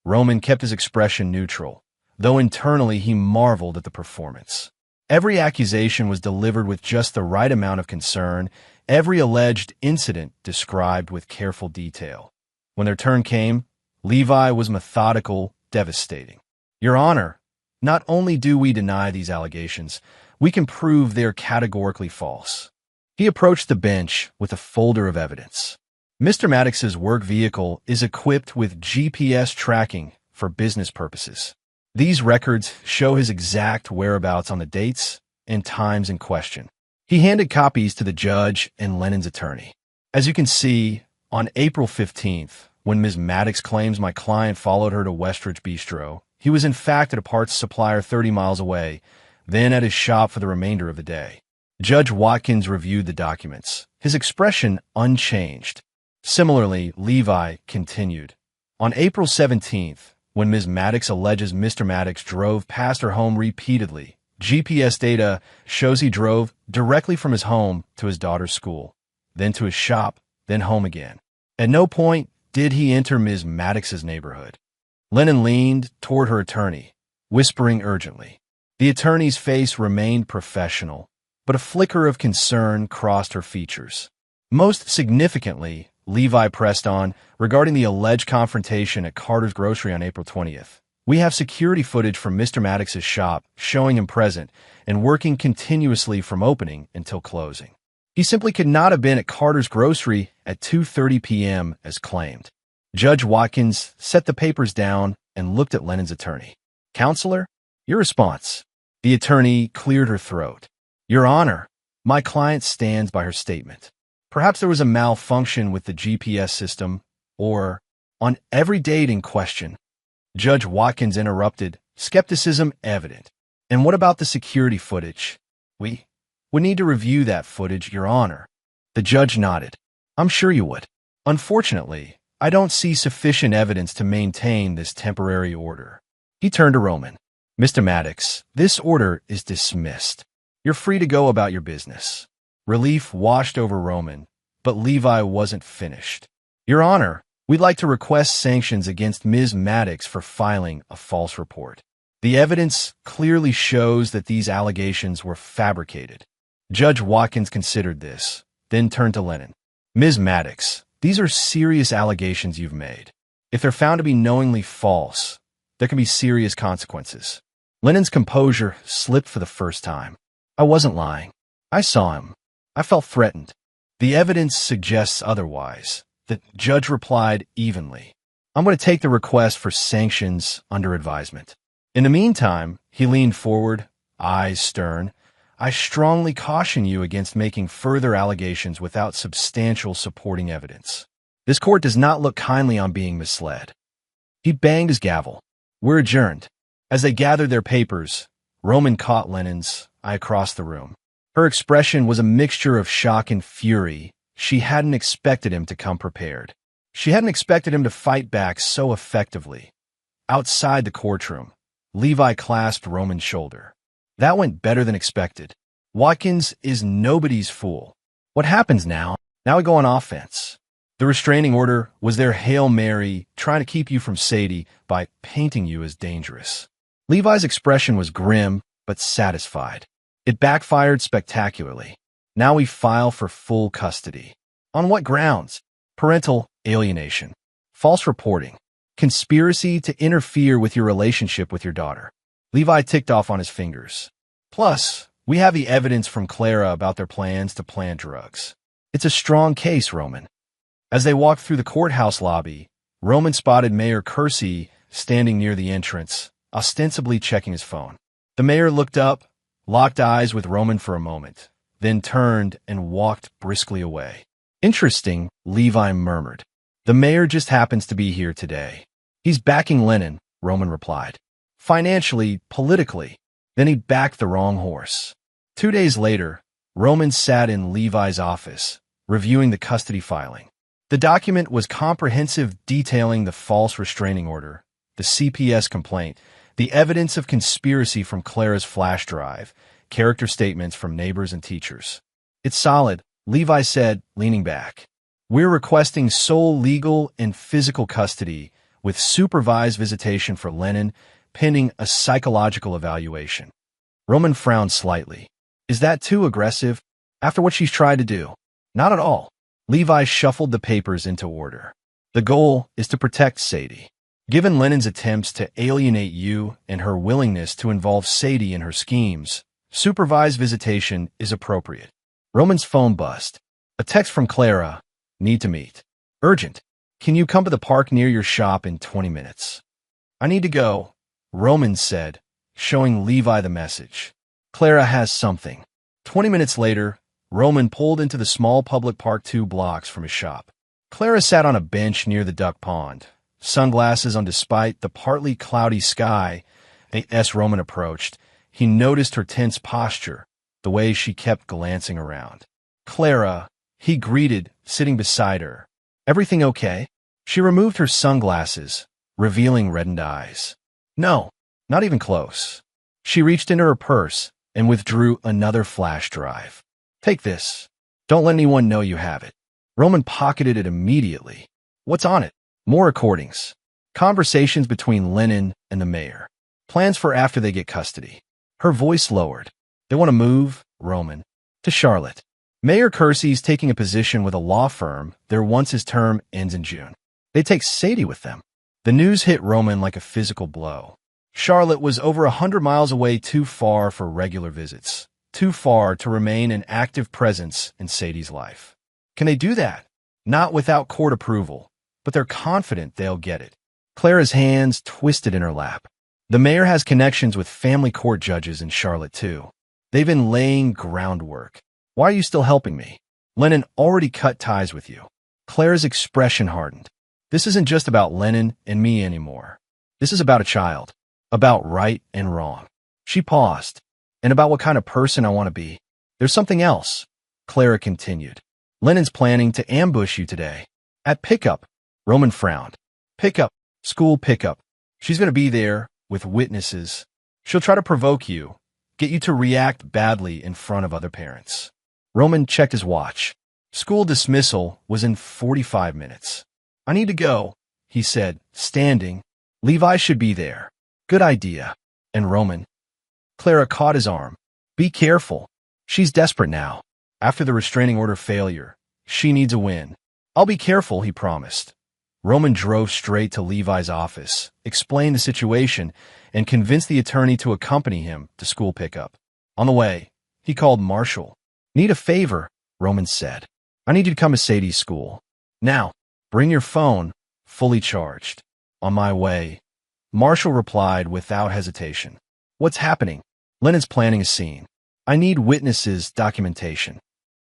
Roman kept his expression neutral, though internally he marveled at the performance. Every accusation was delivered with just the right amount of concern, every alleged incident described with careful detail. When their turn came, Levi was methodical, devastating. "Your Honor, not only do we deny these allegations, we can prove they're categorically false." He approached the bench with a folder of evidence. Mr. Maddox's work vehicle is equipped with GPS tracking for business purposes. These records show his exact whereabouts on the dates and times in question. He handed copies to the judge and Lennon's attorney. "As you can see, on April 15th, when Ms. Maddox claims my client followed her to Westridge Bistro, he was in fact at a parts supplier 30 miles away, then at his shop for the remainder of the day." Judge Watkins reviewed the documents, his expression unchanged. Similarly, Levi continued. "On April 17th, when Ms. Maddox alleges Mr. Maddox drove past her home repeatedly, GPS data shows he drove directly from his home to his daughter's school, then to his shop, then home again. At no point did he enter Ms. Maddox's neighborhood." Lennon leaned toward her attorney, whispering urgently. The attorney's face remained professional, but a flicker of concern crossed her features. Most significantly, Levi pressed on, regarding the alleged confrontation at Carter's Grocery on April 20th. "We have security footage from Mr. Maddox's shop showing him present and working continuously from opening until closing. He simply could not have been at Carter's Grocery at 2:30 p.m. as claimed." Judge Watkins set the papers down and looked at Lennon's attorney. "Counselor, your response." The attorney cleared her throat. "Your Honor, my client stands by her statement. Perhaps there was a malfunction with the GPS system, or on every date in question." Judge Watkins interrupted, skepticism evident. And what about the security footage? We would need to review that footage, Your Honor. The judge nodded. I'm sure you would. Unfortunately, I don't see sufficient evidence to maintain this temporary order. He turned to Roman. Mr. Maddox, this order is dismissed. You're free to go about your business. Relief washed over Roman, but Levi wasn't finished. Your Honor, we'd like to request sanctions against Ms. Maddox for filing a false report. The evidence clearly shows that these allegations were fabricated. Judge Watkins considered this, then turned to Lennon. Ms. Maddox, these are serious allegations you've made. If they're found to be knowingly false, there can be serious consequences. Lennon's composure slipped for the first time. I wasn't lying. I saw him. I felt threatened. The evidence suggests otherwise. The judge replied evenly. I'm going to take the request for sanctions under advisement. In the meantime, he leaned forward, eyes stern. I strongly caution you against making further allegations without substantial supporting evidence. This court does not look kindly on being misled. He banged his gavel. We're adjourned. As they gathered their papers, Roman caught Lennon's eye across the room. Her expression was a mixture of shock and fury. She hadn't expected him to come prepared. She hadn't expected him to fight back so effectively. Outside the courtroom, Levi clasped Roman's shoulder. That went better than expected. Watkins is nobody's fool. What happens now? Now we go on offense. The restraining order was their Hail Mary trying to keep you from Sadie by painting you as dangerous. Levi's expression was grim but satisfied. It backfired spectacularly. Now we file for full custody. On what grounds? Parental alienation, false reporting, conspiracy to interfere with your relationship with your daughter. Levi ticked off on his fingers. Plus, we have the evidence from Clara about their plans to plant drugs. It's a strong case, Roman. As they walked through the courthouse lobby, Roman spotted Mayor Kersey standing near the entrance, ostensibly checking his phone. The mayor looked up, locked eyes with Roman for a moment, then turned and walked briskly away. Interesting, Levi murmured. The mayor just happens to be here today. He's backing Lennon, Roman replied. Financially, politically. Then he backed the wrong horse. 2 days later, Roman sat in Levi's office, reviewing the custody filing. The document was comprehensive, detailing the false restraining order, the CPS complaint, the evidence of conspiracy from Clara's flash drive, character statements from neighbors and teachers. It's solid, Levi said, leaning back. We're requesting sole legal and physical custody with supervised visitation for Lennon, pending a psychological evaluation. Roman frowned slightly. Is that too aggressive? After what she's tried to do? Not at all. Levi shuffled the papers into order. The goal is to protect Sadie. Given Lennon's attempts to alienate you and her willingness to involve Sadie in her schemes, supervised visitation is appropriate. Roman's phone buzzed. A text from Clara. Need to meet. Urgent. Can you come to the park near your shop in 20 minutes? I need to go, Roman said, showing Levi the message. Clara has something. 20 minutes later, Roman pulled into the small public park 2 blocks from his shop. Clara sat on a bench near the duck pond, sunglasses on despite the partly cloudy sky. As Roman approached, he noticed her tense posture, the way she kept glancing around. Clara, he greeted, sitting beside her. Everything okay? She removed her sunglasses, revealing reddened eyes. No, not even close. She reached into her purse and withdrew another flash drive. Take this. Don't let anyone know you have it. Roman pocketed it immediately. What's on it? More recordings. Conversations between Lennon and the mayor. Plans for after they get custody. Her voice lowered. They want to move, Roman, to Charlotte. Mayor Kersey's taking a position with a law firm there once his term ends in June. They take Sadie with them. The news hit Roman like a physical blow. Charlotte was over 100 miles away, too far for regular visits. Too far to remain an active presence in Sadie's life. Can they do that? Not without court approval, but they're confident they'll get it. Clara's hands twisted in her lap. The mayor has connections with family court judges in Charlotte, too. They've been laying groundwork. Why are you still helping me? Lennon already cut ties with you. Clara's expression hardened. This isn't just about Lennon and me anymore. This is about a child. About right and wrong. She paused. And about what kind of person I want to be. There's something else, Clara continued. Lennon's planning to ambush you today. At pickup. Roman frowned. Pickup. School pickup. She's going to be there with witnesses. She'll try to provoke you, get you to react badly in front of other parents. Roman checked his watch. School dismissal was in 45 minutes. I need to go, he said, standing. Levi should be there. Good idea. And Roman? Clara caught his arm. Be careful. She's desperate now. After the restraining order failure, she needs a win. I'll be careful, he promised. Roman drove straight to Levi's office, explained the situation, and convinced the attorney to accompany him to school pickup. On the way, he called Marshall. Need a favor, Roman said. I need you to come to Sadie's school. Now, bring your phone, fully charged. On my way. Marshall replied without hesitation. What's happening? Lennon's planning a scene. I need witnesses' documentation.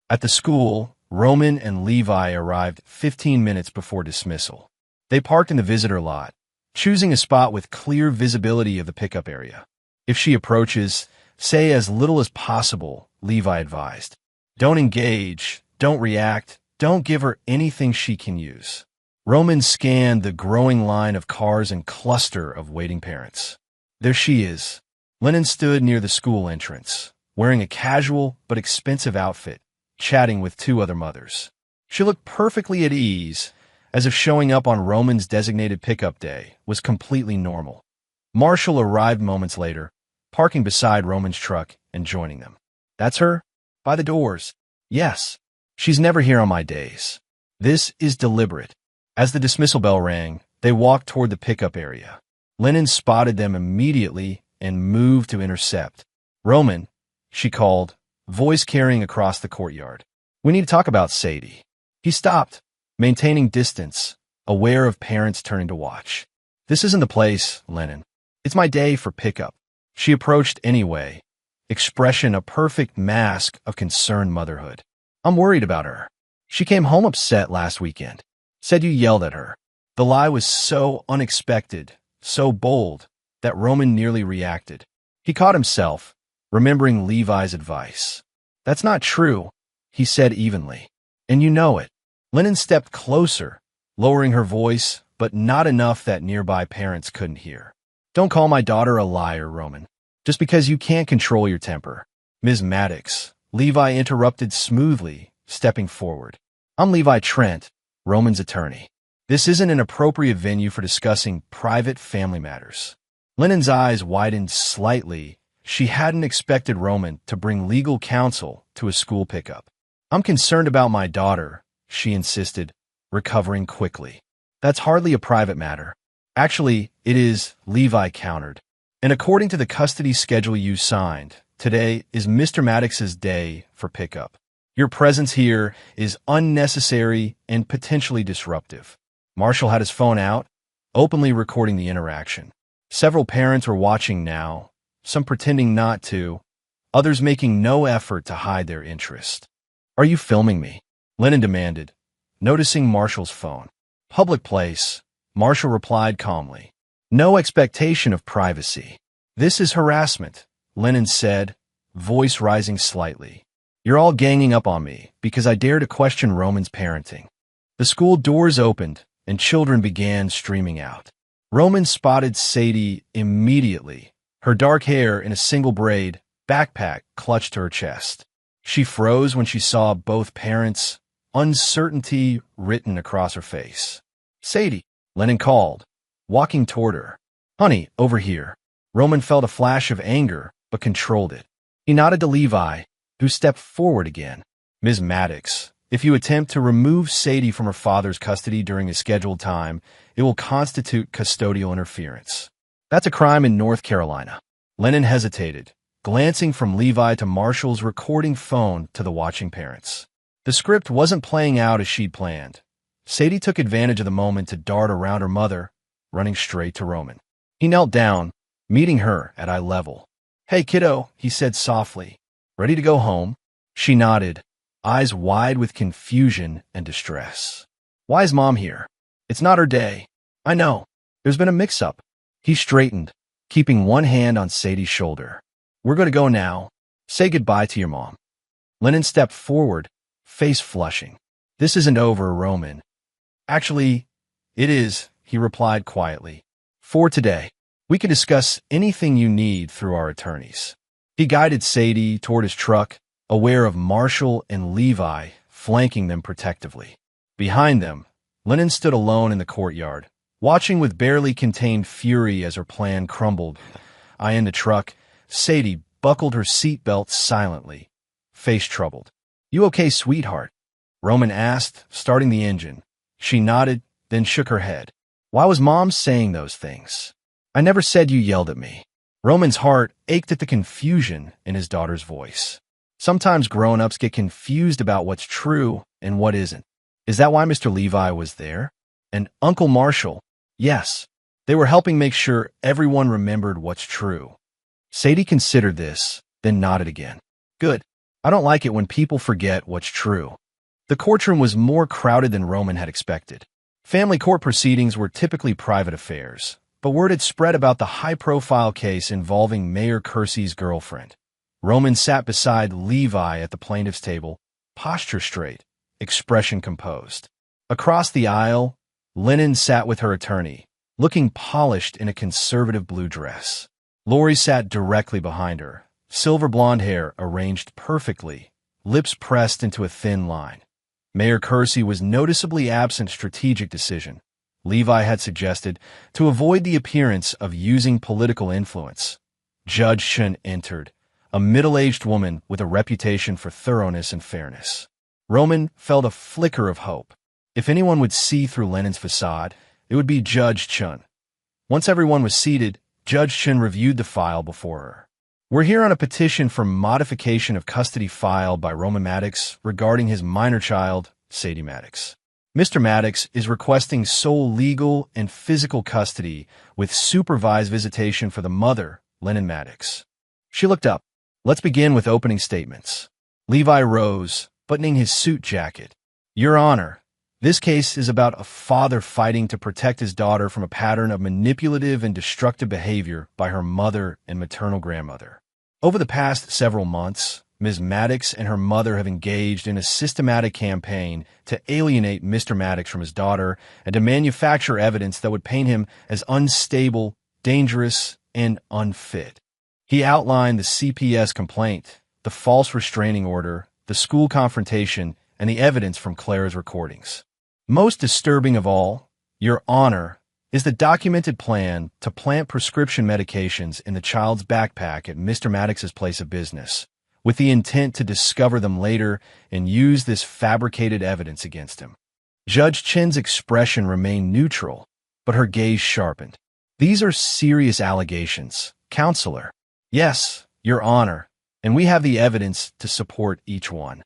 At the school, Roman and Levi arrived 15 minutes before dismissal. They parked in the visitor lot, choosing a spot with clear visibility of the pickup area. If she approaches, say as little as possible, Levi advised. Don't engage, don't react, don't give her anything she can use. Roman scanned the growing line of cars and cluster of waiting parents. There she is. Lennon stood near the school entrance, wearing a casual but expensive outfit, chatting with two other mothers. She looked perfectly at ease, as if showing up on Roman's designated pickup day was completely normal. Marshall arrived moments later, parking beside Roman's truck and joining them. That's her? By the doors. Yes. She's never here on my days. This is deliberate. As the dismissal bell rang, they walked toward the pickup area. Lennon spotted them immediately and moved to intercept. Roman, she called, voice carrying across the courtyard. We need to talk about Sadie. He stopped, maintaining distance, aware of parents turning to watch. This isn't the place, Lennon. It's my day for pickup. She approached anyway, expression a perfect mask of concerned motherhood. I'm worried about her. She came home upset last weekend. Said you yelled at her. The lie was so unexpected, so bold, that Roman nearly reacted. He caught himself, remembering Levi's advice. That's not true, he said evenly. And you know it. Lennon stepped closer, lowering her voice, but not enough that nearby parents couldn't hear. Don't call my daughter a liar, Roman, just because you can't control your temper. Ms. Maddox, Levi interrupted smoothly, stepping forward. I'm Levi Trent, Roman's attorney. This isn't an appropriate venue for discussing private family matters. Lennon's eyes widened slightly. She hadn't expected Roman to bring legal counsel to a school pickup. I'm concerned about my daughter, she insisted, recovering quickly. That's hardly a private matter. Actually, it is, Levi countered. And according to the custody schedule you signed, today is Mr. Maddox's day for pickup. Your presence here is unnecessary and potentially disruptive. Marshall had his phone out, openly recording the interaction. Several parents were watching now, some pretending not to, others making no effort to hide their interest. Are you filming me? Lennon demanded, noticing Marshall's phone. Public place, Marshall replied calmly. No expectation of privacy. This is harassment, Lennon said, voice rising slightly. You're all ganging up on me because I dare to question Roman's parenting. The school doors opened and children began streaming out. Roman spotted Sadie immediately, her dark hair in a single braid, backpack clutched to her chest. She froze when she saw both parents, uncertainty written across her face. Sadie, Lennon called, walking toward her. Honey, over here. Roman felt a flash of anger, but controlled it. He nodded to Levi, who stepped forward again. Ms. Maddox, if you attempt to remove Sadie from her father's custody during a scheduled time, it will constitute custodial interference. That's a crime in North Carolina. Lennon hesitated, glancing from Levi to Marshall's recording phone to the watching parents. The script wasn't playing out as she'd planned. Sadie took advantage of the moment to dart around her mother, running straight to Roman. He knelt down, meeting her at eye level. Hey, kiddo, he said softly. Ready to go home? She nodded, eyes wide with confusion and distress. Why is Mom here? It's not her day. I know. There's been a mix-up. He straightened, keeping one hand on Sadie's shoulder. We're going to go now. Say goodbye to your mom. Lennon stepped forward, face flushing. This isn't over, Roman. Actually, it is, he replied quietly. For today, we can discuss anything you need through our attorneys. He guided Sadie toward his truck, aware of Marshall and Levi flanking them protectively. Behind them, Lennon stood alone in the courtyard, watching with barely contained fury as her plan crumbled. In the truck, Sadie buckled her seatbelt silently, face troubled. You okay, sweetheart? Roman asked, starting the engine. She nodded, then shook her head. Why was Mom saying those things? I never said you yelled at me. Roman's heart ached at the confusion in his daughter's voice. Sometimes grown-ups get confused about what's true and what isn't. Is that why Mr. Levi was there? And Uncle Marshall? Yes. They were helping make sure everyone remembered what's true. Sadie considered this, then nodded again. Good. I don't like it when people forget what's true. The courtroom was more crowded than Roman had expected. Family court proceedings were typically private affairs, but word had spread about the high-profile case involving Mayor Kersey's girlfriend. Roman sat beside Levi at the plaintiff's table, posture straight, expression composed. Across the aisle, Lennon sat with her attorney, looking polished in a conservative blue dress. Lori sat directly behind her, silver blonde hair arranged perfectly, lips pressed into a thin line. Mayor Kersey was noticeably absent strategic decision, Levi had suggested, to avoid the appearance of using political influence. Judge Chun entered, a middle-aged woman with a reputation for thoroughness and fairness. Roman felt a flicker of hope. If anyone would see through Lennon's facade, it would be Judge Chun. Once everyone was seated, Judge Chun reviewed the file before her. We're here on a petition for modification of custody filed by Roman Maddox regarding his minor child, Sadie Maddox. Mr. Maddox is requesting sole legal and physical custody with supervised visitation for the mother, Lennon Maddox. She looked up. Let's begin with opening statements. Levi rose, buttoning his suit jacket. Your Honor, this case is about a father fighting to protect his daughter from a pattern of manipulative and destructive behavior by her mother and maternal grandmother. Over the past several months, Ms. Maddox and her mother have engaged in a systematic campaign to alienate Mr. Maddox from his daughter and to manufacture evidence that would paint him as unstable, dangerous, and unfit. He outlined the CPS complaint, the false restraining order, the school confrontation, and the evidence from Clara's recordings. Most disturbing of all, Your Honor, is the documented plan to plant prescription medications in the child's backpack at Mr. Maddox's place of business, with the intent to discover them later and use this fabricated evidence against him. Judge Chin's expression remained neutral, but her gaze sharpened. These are serious allegations, Counselor. Yes, Your Honor, and we have the evidence to support each one.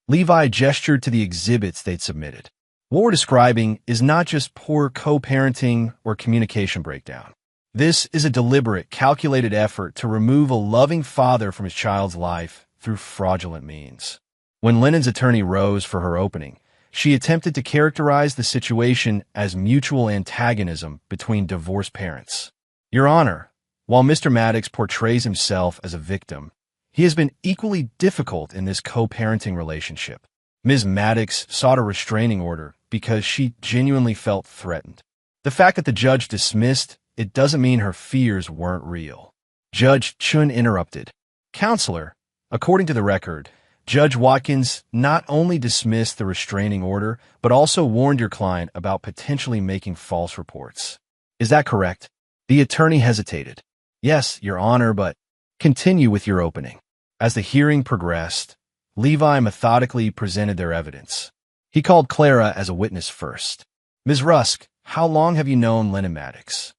Levi gestured to the exhibits they'd submitted. What we're describing is not just poor co-parenting or communication breakdown. This is a deliberate, calculated effort to remove a loving father from his child's life through fraudulent means. When Lennon's attorney rose for her opening, she attempted to characterize the situation as mutual antagonism between divorced parents. Your Honor, while Mr. Maddox portrays himself as a victim, he has been equally difficult in this co-parenting relationship. Ms. Maddox sought a restraining order because she genuinely felt threatened. The fact that the judge dismissed it doesn't mean her fears weren't real. Judge Chun interrupted. Counselor, according to the record, Judge Watkins not only dismissed the restraining order, but also warned your client about potentially making false reports. Is that correct? The attorney hesitated. Yes, Your Honor, but continue with your opening. As the hearing progressed, Levi methodically presented their evidence. He called Clara as a witness first. Ms. Rusk, how long have you known Lennon Maddox?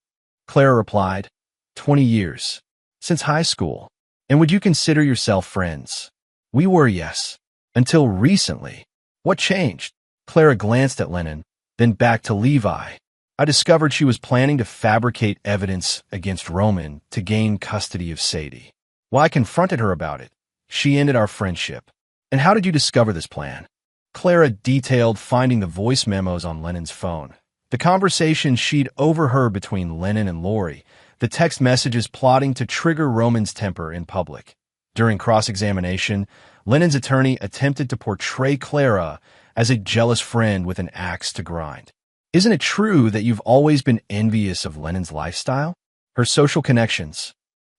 Clara replied, 20 years. Since high school. And would you consider yourself friends? We were, yes. Until recently. What changed? Clara glanced at Lennon, then back to Levi. I discovered she was planning to fabricate evidence against Roman to gain custody of Sadie. While I confronted her about it, she ended our friendship. And how did you discover this plan? Clara detailed finding the voice memos on Lennon's phone, the conversation she'd overheard between Lennon and Lori, the text messages plotting to trigger Roman's temper in public. During cross-examination, Lennon's attorney attempted to portray Clara as a jealous friend with an axe to grind. Isn't it true that you've always been envious of Lennon's lifestyle? Her social connections.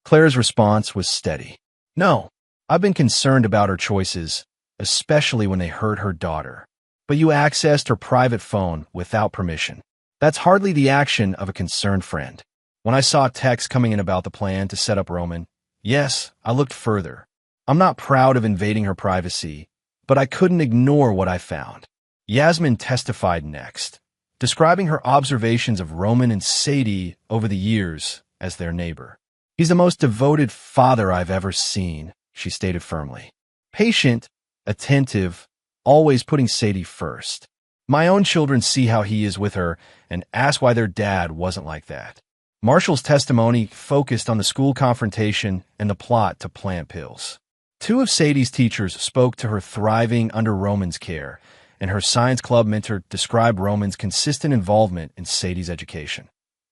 Clara's response was steady. No, I've been concerned about her choices, especially when they hurt her daughter. But you accessed her private phone without permission. That's hardly the action of a concerned friend. When I saw texts coming in about the plan to set up Roman, yes, I looked further. I'm not proud of invading her privacy, but I couldn't ignore what I found. Yasmin testified next, describing her observations of Roman and Sadie over the years as their neighbor. He's the most devoted father I've ever seen, she stated firmly. Patient, attentive, always putting Sadie first. My own children see how he is with her and ask why their dad wasn't like that. Marshall's testimony focused on the school confrontation and the plot to plant pills. Two of Sadie's teachers spoke to her thriving under Roman's care, and her science club mentor described Roman's consistent involvement in Sadie's education.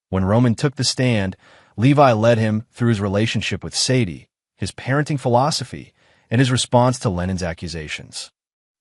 When Roman took the stand, Levi led him through his relationship with Sadie, his parenting philosophy, and his response to Lennon's accusations.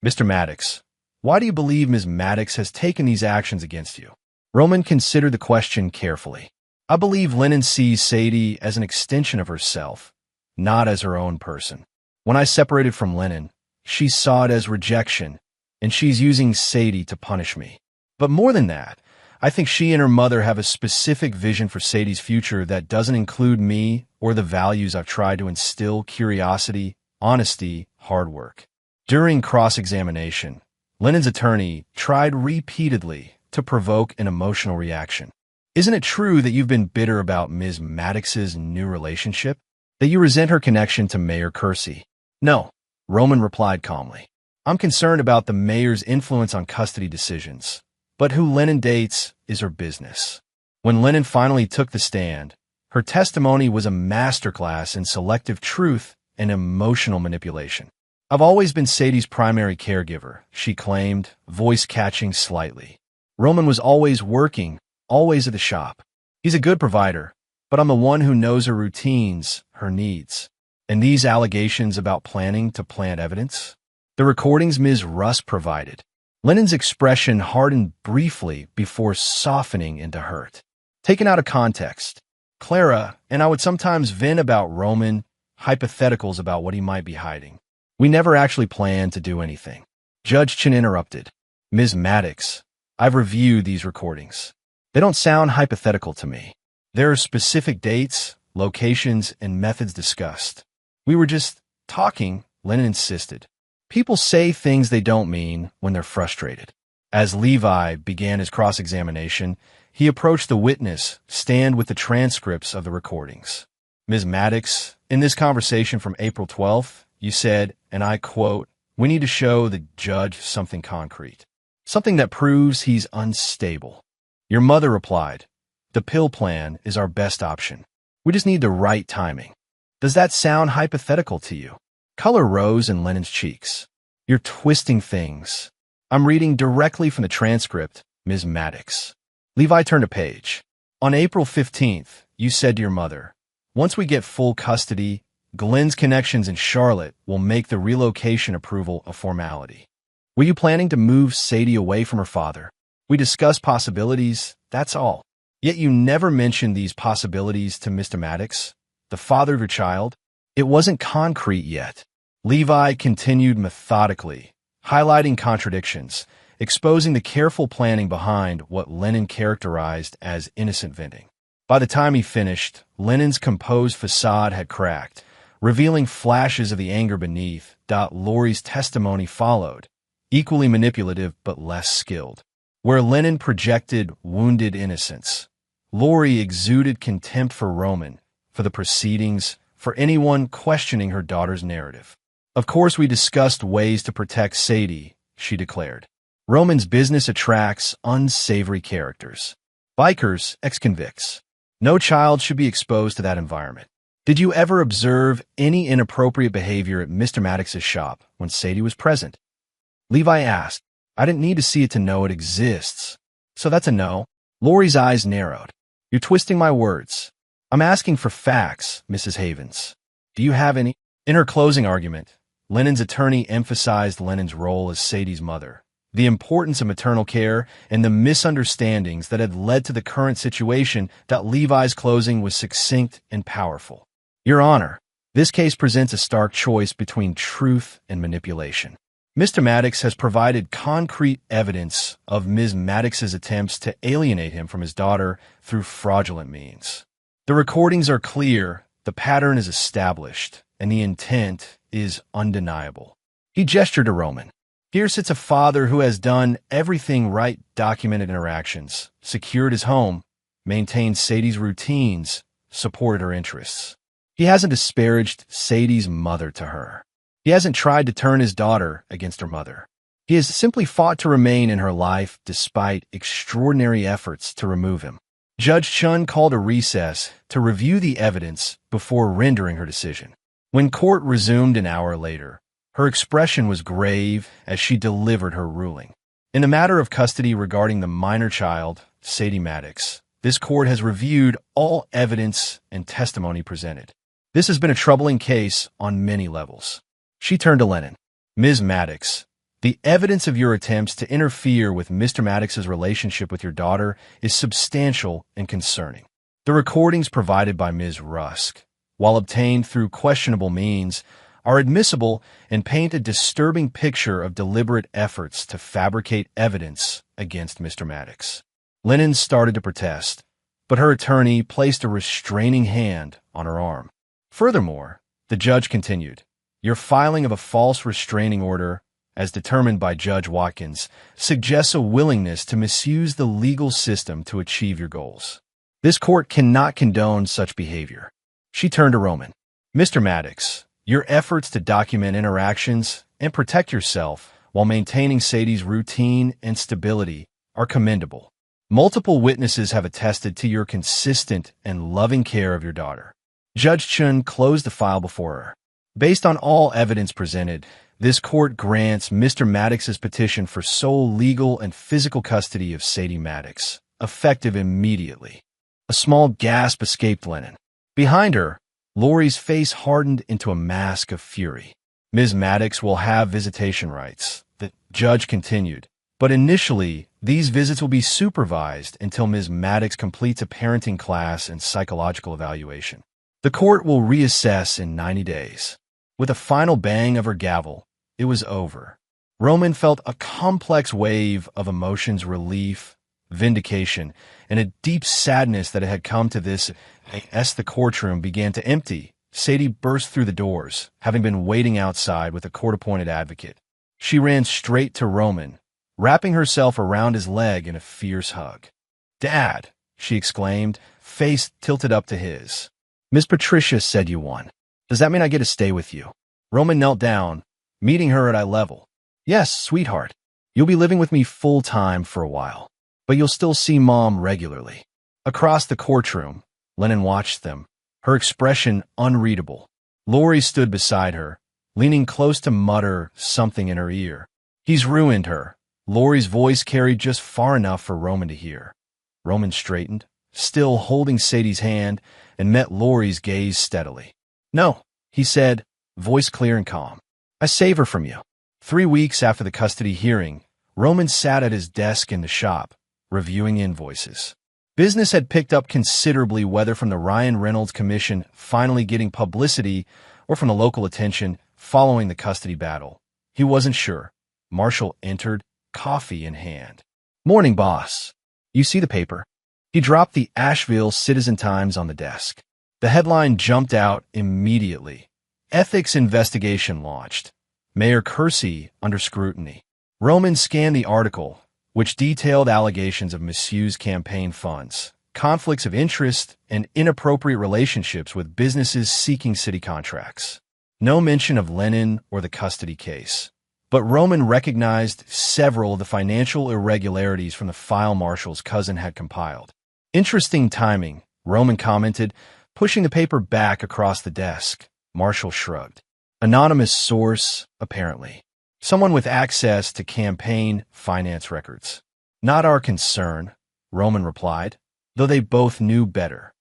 Mr. Maddox, why do you believe Ms. Maddox has taken these actions against you? Roman considered the question carefully. I believe Lennon sees Sadie as an extension of herself, not as her own person. When I separated from Lennon, she saw it as rejection, and she's using Sadie to punish me. But more than that, I think she and her mother have a specific vision for Sadie's future that doesn't include me or the values I've tried to instill: curiosity, honesty, hard work. During cross-examination, Lennon's attorney tried repeatedly to provoke an emotional reaction. Isn't it true that you've been bitter about Ms. Maddox's new relationship? That you resent her connection to Mayor Kersey? No, Roman replied calmly. I'm concerned about the mayor's influence on custody decisions, but who Lennon dates is her business. When Lennon finally took the stand, her testimony was a masterclass in selective truth and emotional manipulation. I've always been Sadie's primary caregiver, she claimed, voice catching slightly. Roman was always working, always at the shop. He's a good provider, but I'm the one who knows her routines, her needs. And these allegations about planning to plant evidence? The recordings Ms. Russ provided. Lennon's expression hardened briefly before softening into hurt. Taken out of context, Clara and I would sometimes vent about Roman, hypotheticals about what he might be hiding. We never actually planned to do anything. Judge Chin interrupted. Ms. Maddox, I've reviewed these recordings. They don't sound hypothetical to me. There are specific dates, locations, and methods discussed. We were just talking, Lennon insisted. People say things they don't mean when they're frustrated. As Levi began his cross-examination, he approached the witness stand with the transcripts of the recordings. Ms. Maddox, in this conversation from April 12th, you said, and I quote, "We need to show the judge something concrete, something that proves he's unstable." Your mother replied, "The pill plan is our best option. We just need the right timing." Does that sound hypothetical to you? Color rose in Lennon's cheeks. You're twisting things. I'm reading directly from the transcript, Ms. Maddox. Levi turned a page. On April 15th, you said to your mother, "Once we get full custody, Glenn's connections in Charlotte will make the relocation approval a formality." Were you planning to move Sadie away from her father? We discussed possibilities, that's all. Yet you never mentioned these possibilities to Mr. Maddox, the father of your child. It wasn't concrete yet. Levi continued methodically, highlighting contradictions, exposing the careful planning behind what Lennon characterized as innocent venting. By the time he finished, Lennon's composed facade had cracked, revealing flashes of the anger beneath. Lori's testimony followed, equally manipulative but less skilled. Where Lennon projected wounded innocence, Lori exuded contempt for Roman, for the proceedings, for anyone questioning her daughter's narrative. Of course, we discussed ways to protect Sadie, she declared. Roman's business attracts unsavory characters. Bikers, ex-convicts. No child should be exposed to that environment. Did you ever observe any inappropriate behavior at Mr. Maddox's shop when Sadie was present? Levi asked. I didn't need to see it to know it exists. So that's a no. Lori's eyes narrowed. You're twisting my words. I'm asking for facts, Mrs. Havens. Do you have any? In her closing argument, Lennon's attorney emphasized Lennon's role as Sadie's mother, the importance of maternal care, and the misunderstandings that had led to the current situation. That Levi's closing was succinct and powerful. Your Honor, this case presents a stark choice between truth and manipulation. Mr. Maddox has provided concrete evidence of Ms. Maddox's attempts to alienate him from his daughter through fraudulent means. The recordings are clear, the pattern is established, and the intent is undeniable. He gestured to Roman. Here sits a father who has done everything right, documented interactions, secured his home, maintained Sadie's routines, supported her interests. He hasn't disparaged Sadie's mother to her. He hasn't tried to turn his daughter against her mother. He has simply fought to remain in her life despite extraordinary efforts to remove him. Judge Chun called a recess to review the evidence before rendering her decision. When court resumed an hour later, her expression was grave as she delivered her ruling. In the matter of custody regarding the minor child, Sadie Maddox, this court has reviewed all evidence and testimony presented. This has been a troubling case on many levels. She turned to Lennon. Ms. Maddox, the evidence of your attempts to interfere with Mr. Maddox's relationship with your daughter is substantial and concerning. The recordings provided by Ms. Rusk, while obtained through questionable means, are admissible and paint a disturbing picture of deliberate efforts to fabricate evidence against Mr. Maddox. Lennon started to protest, but her attorney placed a restraining hand on her arm. Furthermore, the judge continued, your filing of a false restraining order, as determined by Judge Watkins, suggests a willingness to misuse the legal system to achieve your goals. This court cannot condone such behavior. She turned to Roman. Mr. Maddox, your efforts to document interactions and protect yourself while maintaining Sadie's routine and stability are commendable. Multiple witnesses have attested to your consistent and loving care of your daughter. Judge Chun closed the file before her. Based on all evidence presented, this court grants Mr. Maddox's petition for sole legal and physical custody of Sadie Maddox, effective immediately. A small gasp escaped Lennon. Behind her, Lori's face hardened into a mask of fury. Ms. Maddox will have visitation rights, the judge continued. But initially, these visits will be supervised until Ms. Maddox completes a parenting class and psychological evaluation. The court will reassess in 90 days. With a final bang of her gavel, it was over. Roman felt a complex wave of emotions, relief, vindication, and a deep sadness that it had come to this. As the courtroom began to empty, Sadie burst through the doors, having been waiting outside with a court-appointed advocate. She ran straight to Roman, wrapping herself around his leg in a fierce hug. "Dad," she exclaimed, face tilted up to his. "Miss Patricia said you won. Does that mean I get to stay with you?" Roman knelt down, meeting her at eye level. "Yes, sweetheart. You'll be living with me full-time for a while, but you'll still see Mom regularly." Across the courtroom, Lennon watched them, her expression unreadable. Lori stood beside her, leaning close to mutter something in her ear. "He's ruined her." Lori's voice carried just far enough for Roman to hear. Roman straightened, still holding Sadie's hand, and met Lori's gaze steadily. "No," he said, voice clear and calm. "I save her from you." 3 weeks after the custody hearing, Roman sat at his desk in the shop, reviewing invoices. Business had picked up considerably, whether from the Ryan Reynolds Commission finally getting publicity or from the local attention following the custody battle. He wasn't sure. Marshall entered, coffee in hand. "Morning, boss. You see the paper?" He dropped the Asheville Citizen-Times on the desk. The headline jumped out immediately. Ethics investigation launched. Mayor Kersey under scrutiny. Roman scanned the article, which detailed allegations of misused campaign funds, conflicts of interest, and inappropriate relationships with businesses seeking city contracts. No mention of Lennon or the custody case. But Roman recognized several of the financial irregularities from the file Marshall's cousin had compiled. "Interesting timing," Roman commented, pushing the paper back across the desk. Marshall shrugged. "Anonymous source, apparently. Someone with access to campaign finance records." "Not our concern," Roman replied, though they both knew better.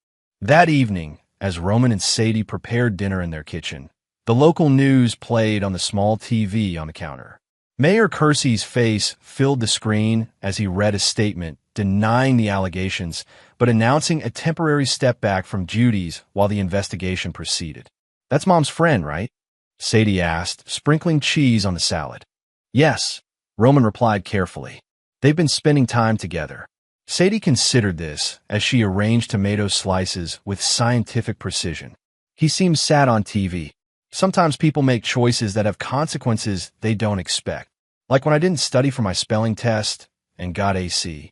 That evening, as Roman and Sadie prepared dinner in their kitchen, the local news played on the small TV on the counter. Mayor Kersey's face filled the screen as he read a statement denying the allegations, but announcing a temporary step back from duties while the investigation proceeded. "That's Mom's friend, right?" Sadie asked, sprinkling cheese on the salad. "Yes," Roman replied carefully. "They've been spending time together." Sadie considered this as she arranged tomato slices with scientific precision. "He seems sad on TV. Sometimes people make choices that have consequences they don't expect. Like when I didn't study for my spelling test and got a C."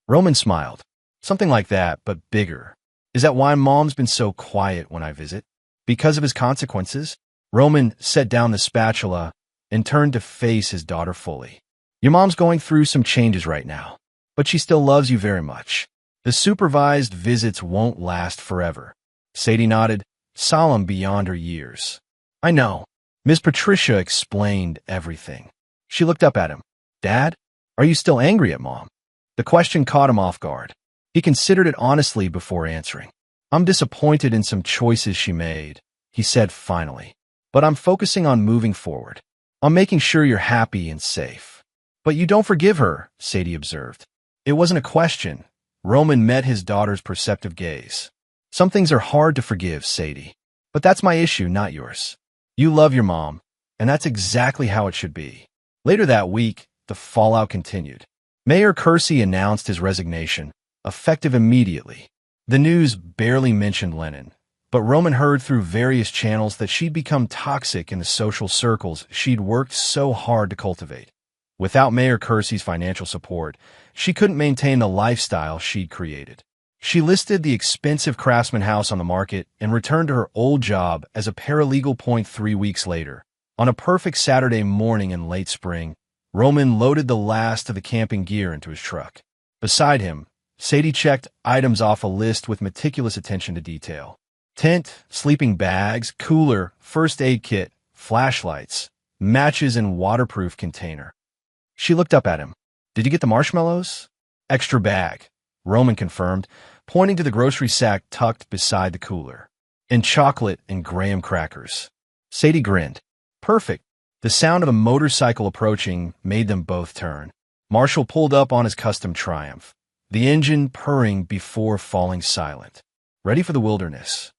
Roman smiled. "Something like that, but bigger. Is that why Mom's been so quiet when I visit? Because of his consequences?" Roman set down the spatula and turned to face his daughter fully. "Your mom's going through some changes right now, but she still loves you very much. The supervised visits won't last forever." Sadie nodded, solemn beyond her years. "I know." Miss Patricia explained everything. She looked up at him. "Dad, are you still angry at Mom?" The question caught him off guard. He considered it honestly before answering. "I'm disappointed in some choices she made," he said finally. "But I'm focusing on moving forward. I'm making sure you're happy and safe." "But you don't forgive her," Sadie observed. It wasn't a question. Roman met his daughter's perceptive gaze. "Some things are hard to forgive, Sadie. But that's my issue, not yours. You love your mom, and that's exactly how it should be." Later that week, the fallout continued. Mayor Kersey announced his resignation, effective immediately. The news barely mentioned Lennon, but Roman heard through various channels that she'd become toxic in the social circles she'd worked so hard to cultivate. Without Mayor Kersey's financial support, she couldn't maintain the lifestyle she'd created. She listed the expensive Craftsman house on the market and returned to her old job as a paralegal. 3 weeks later, on a perfect Saturday morning in late spring, Roman loaded the last of the camping gear into his truck. Beside him, Sadie checked items off a list with meticulous attention to detail. Tent, sleeping bags, cooler, first aid kit, flashlights, matches, and waterproof container. She looked up at him. "Did you get the marshmallows?" "Extra bag," Roman confirmed, pointing to the grocery sack tucked beside the cooler. "And chocolate and graham crackers." Sadie grinned. "Perfect." The sound of a motorcycle approaching made them both turn. Marshall pulled up on his custom Triumph, the engine purring before falling silent. "Ready for the wilderness?"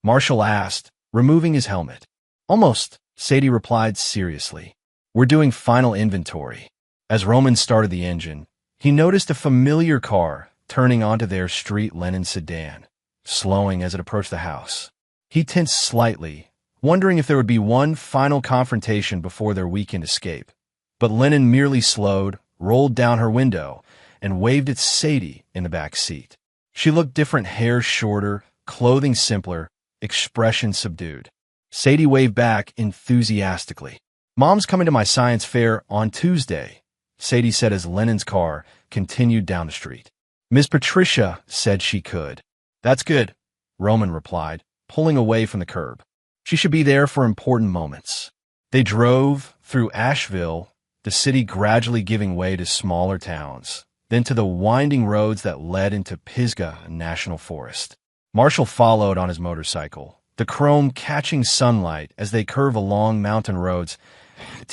Marshall asked, removing his helmet. "Almost," Sadie replied seriously. "We're doing final inventory." As Roman started the engine, he noticed a familiar car turning onto their street Lennon sedan, slowing as it approached the house. He tensed slightly, wondering if there would be one final confrontation before their weekend escape. But Lennon merely slowed, rolled down her window, and waved at Sadie in the back seat. She looked different, hair shorter, clothing simpler, expression subdued. Sadie waved back enthusiastically. "Mom's coming to my science fair on Tuesday," Sadie said as Lennon's car continued down the street. "Miss Patricia said she could." "That's good," Roman replied, pulling away from the curb. "She should be there for important moments." They drove through Asheville, the city gradually giving way to smaller towns, then to the winding roads that led into Pisgah National Forest. Marshall followed on his motorcycle, the chrome catching sunlight as they curve along mountain roads.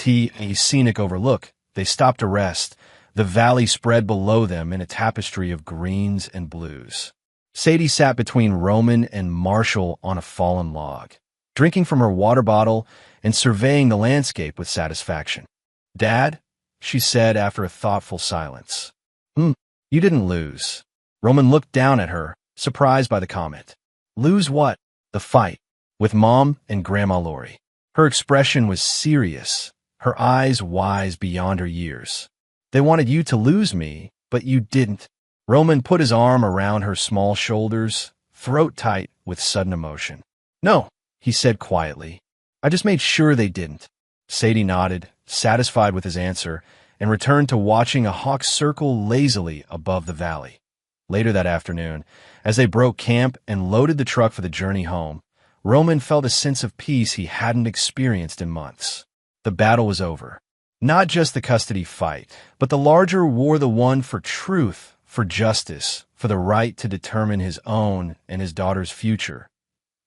A scenic overlook, they stopped to rest. The valley spread below them in a tapestry of greens and blues. Sadie sat between Roman and Marshall on a fallen log, drinking from her water bottle and surveying the landscape with satisfaction. "Dad," she said after a thoughtful silence. You didn't lose." Roman looked down at her, surprised by the comment. "Lose what?" "The fight. With Mom and Grandma Lori." Her expression was serious, her eyes wise beyond her years. "They wanted you to lose me, but you didn't." Roman put his arm around her small shoulders, throat tight with sudden emotion. "No," he said quietly. "I just made sure they didn't." Sadie nodded, satisfied with his answer, and returned to watching a hawk circle lazily above the valley. Later that afternoon, as they broke camp and loaded the truck for the journey home, Roman felt a sense of peace he hadn't experienced in months. The battle was over. Not just the custody fight, but the larger war, the one for truth, for justice, for the right to determine his own and his daughter's future.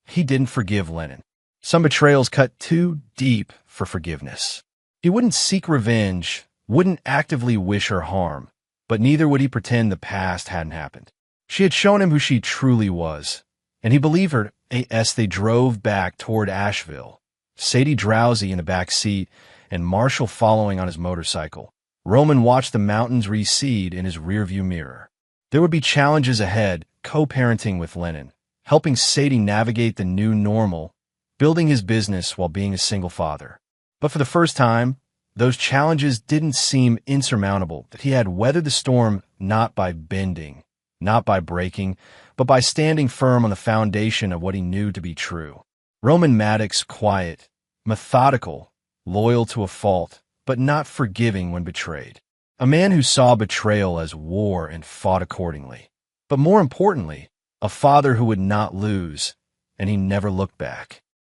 He didn't forgive Lennon. Some betrayals cut too deep for forgiveness. He wouldn't seek revenge, wouldn't actively wish her harm, but neither would he pretend the past hadn't happened. She had shown him who she truly was, and he believed her. As they drove back toward Asheville, Sadie drowsy in the back seat and Marshall following on his motorcycle, Roman watched the mountains recede in his rearview mirror. There would be challenges ahead, co-parenting with Lennon, helping Sadie navigate the new normal, building his business while being a single father. But for the first time, those challenges didn't seem insurmountable, that he had weathered the storm not by bending, not by breaking, but by standing firm on the foundation of what he knew to be true. Roman Maddox, quiet, methodical, loyal to a fault, but not forgiving when betrayed. A man who saw betrayal as war and fought accordingly. But more importantly, a father who would not lose, and he never looked back.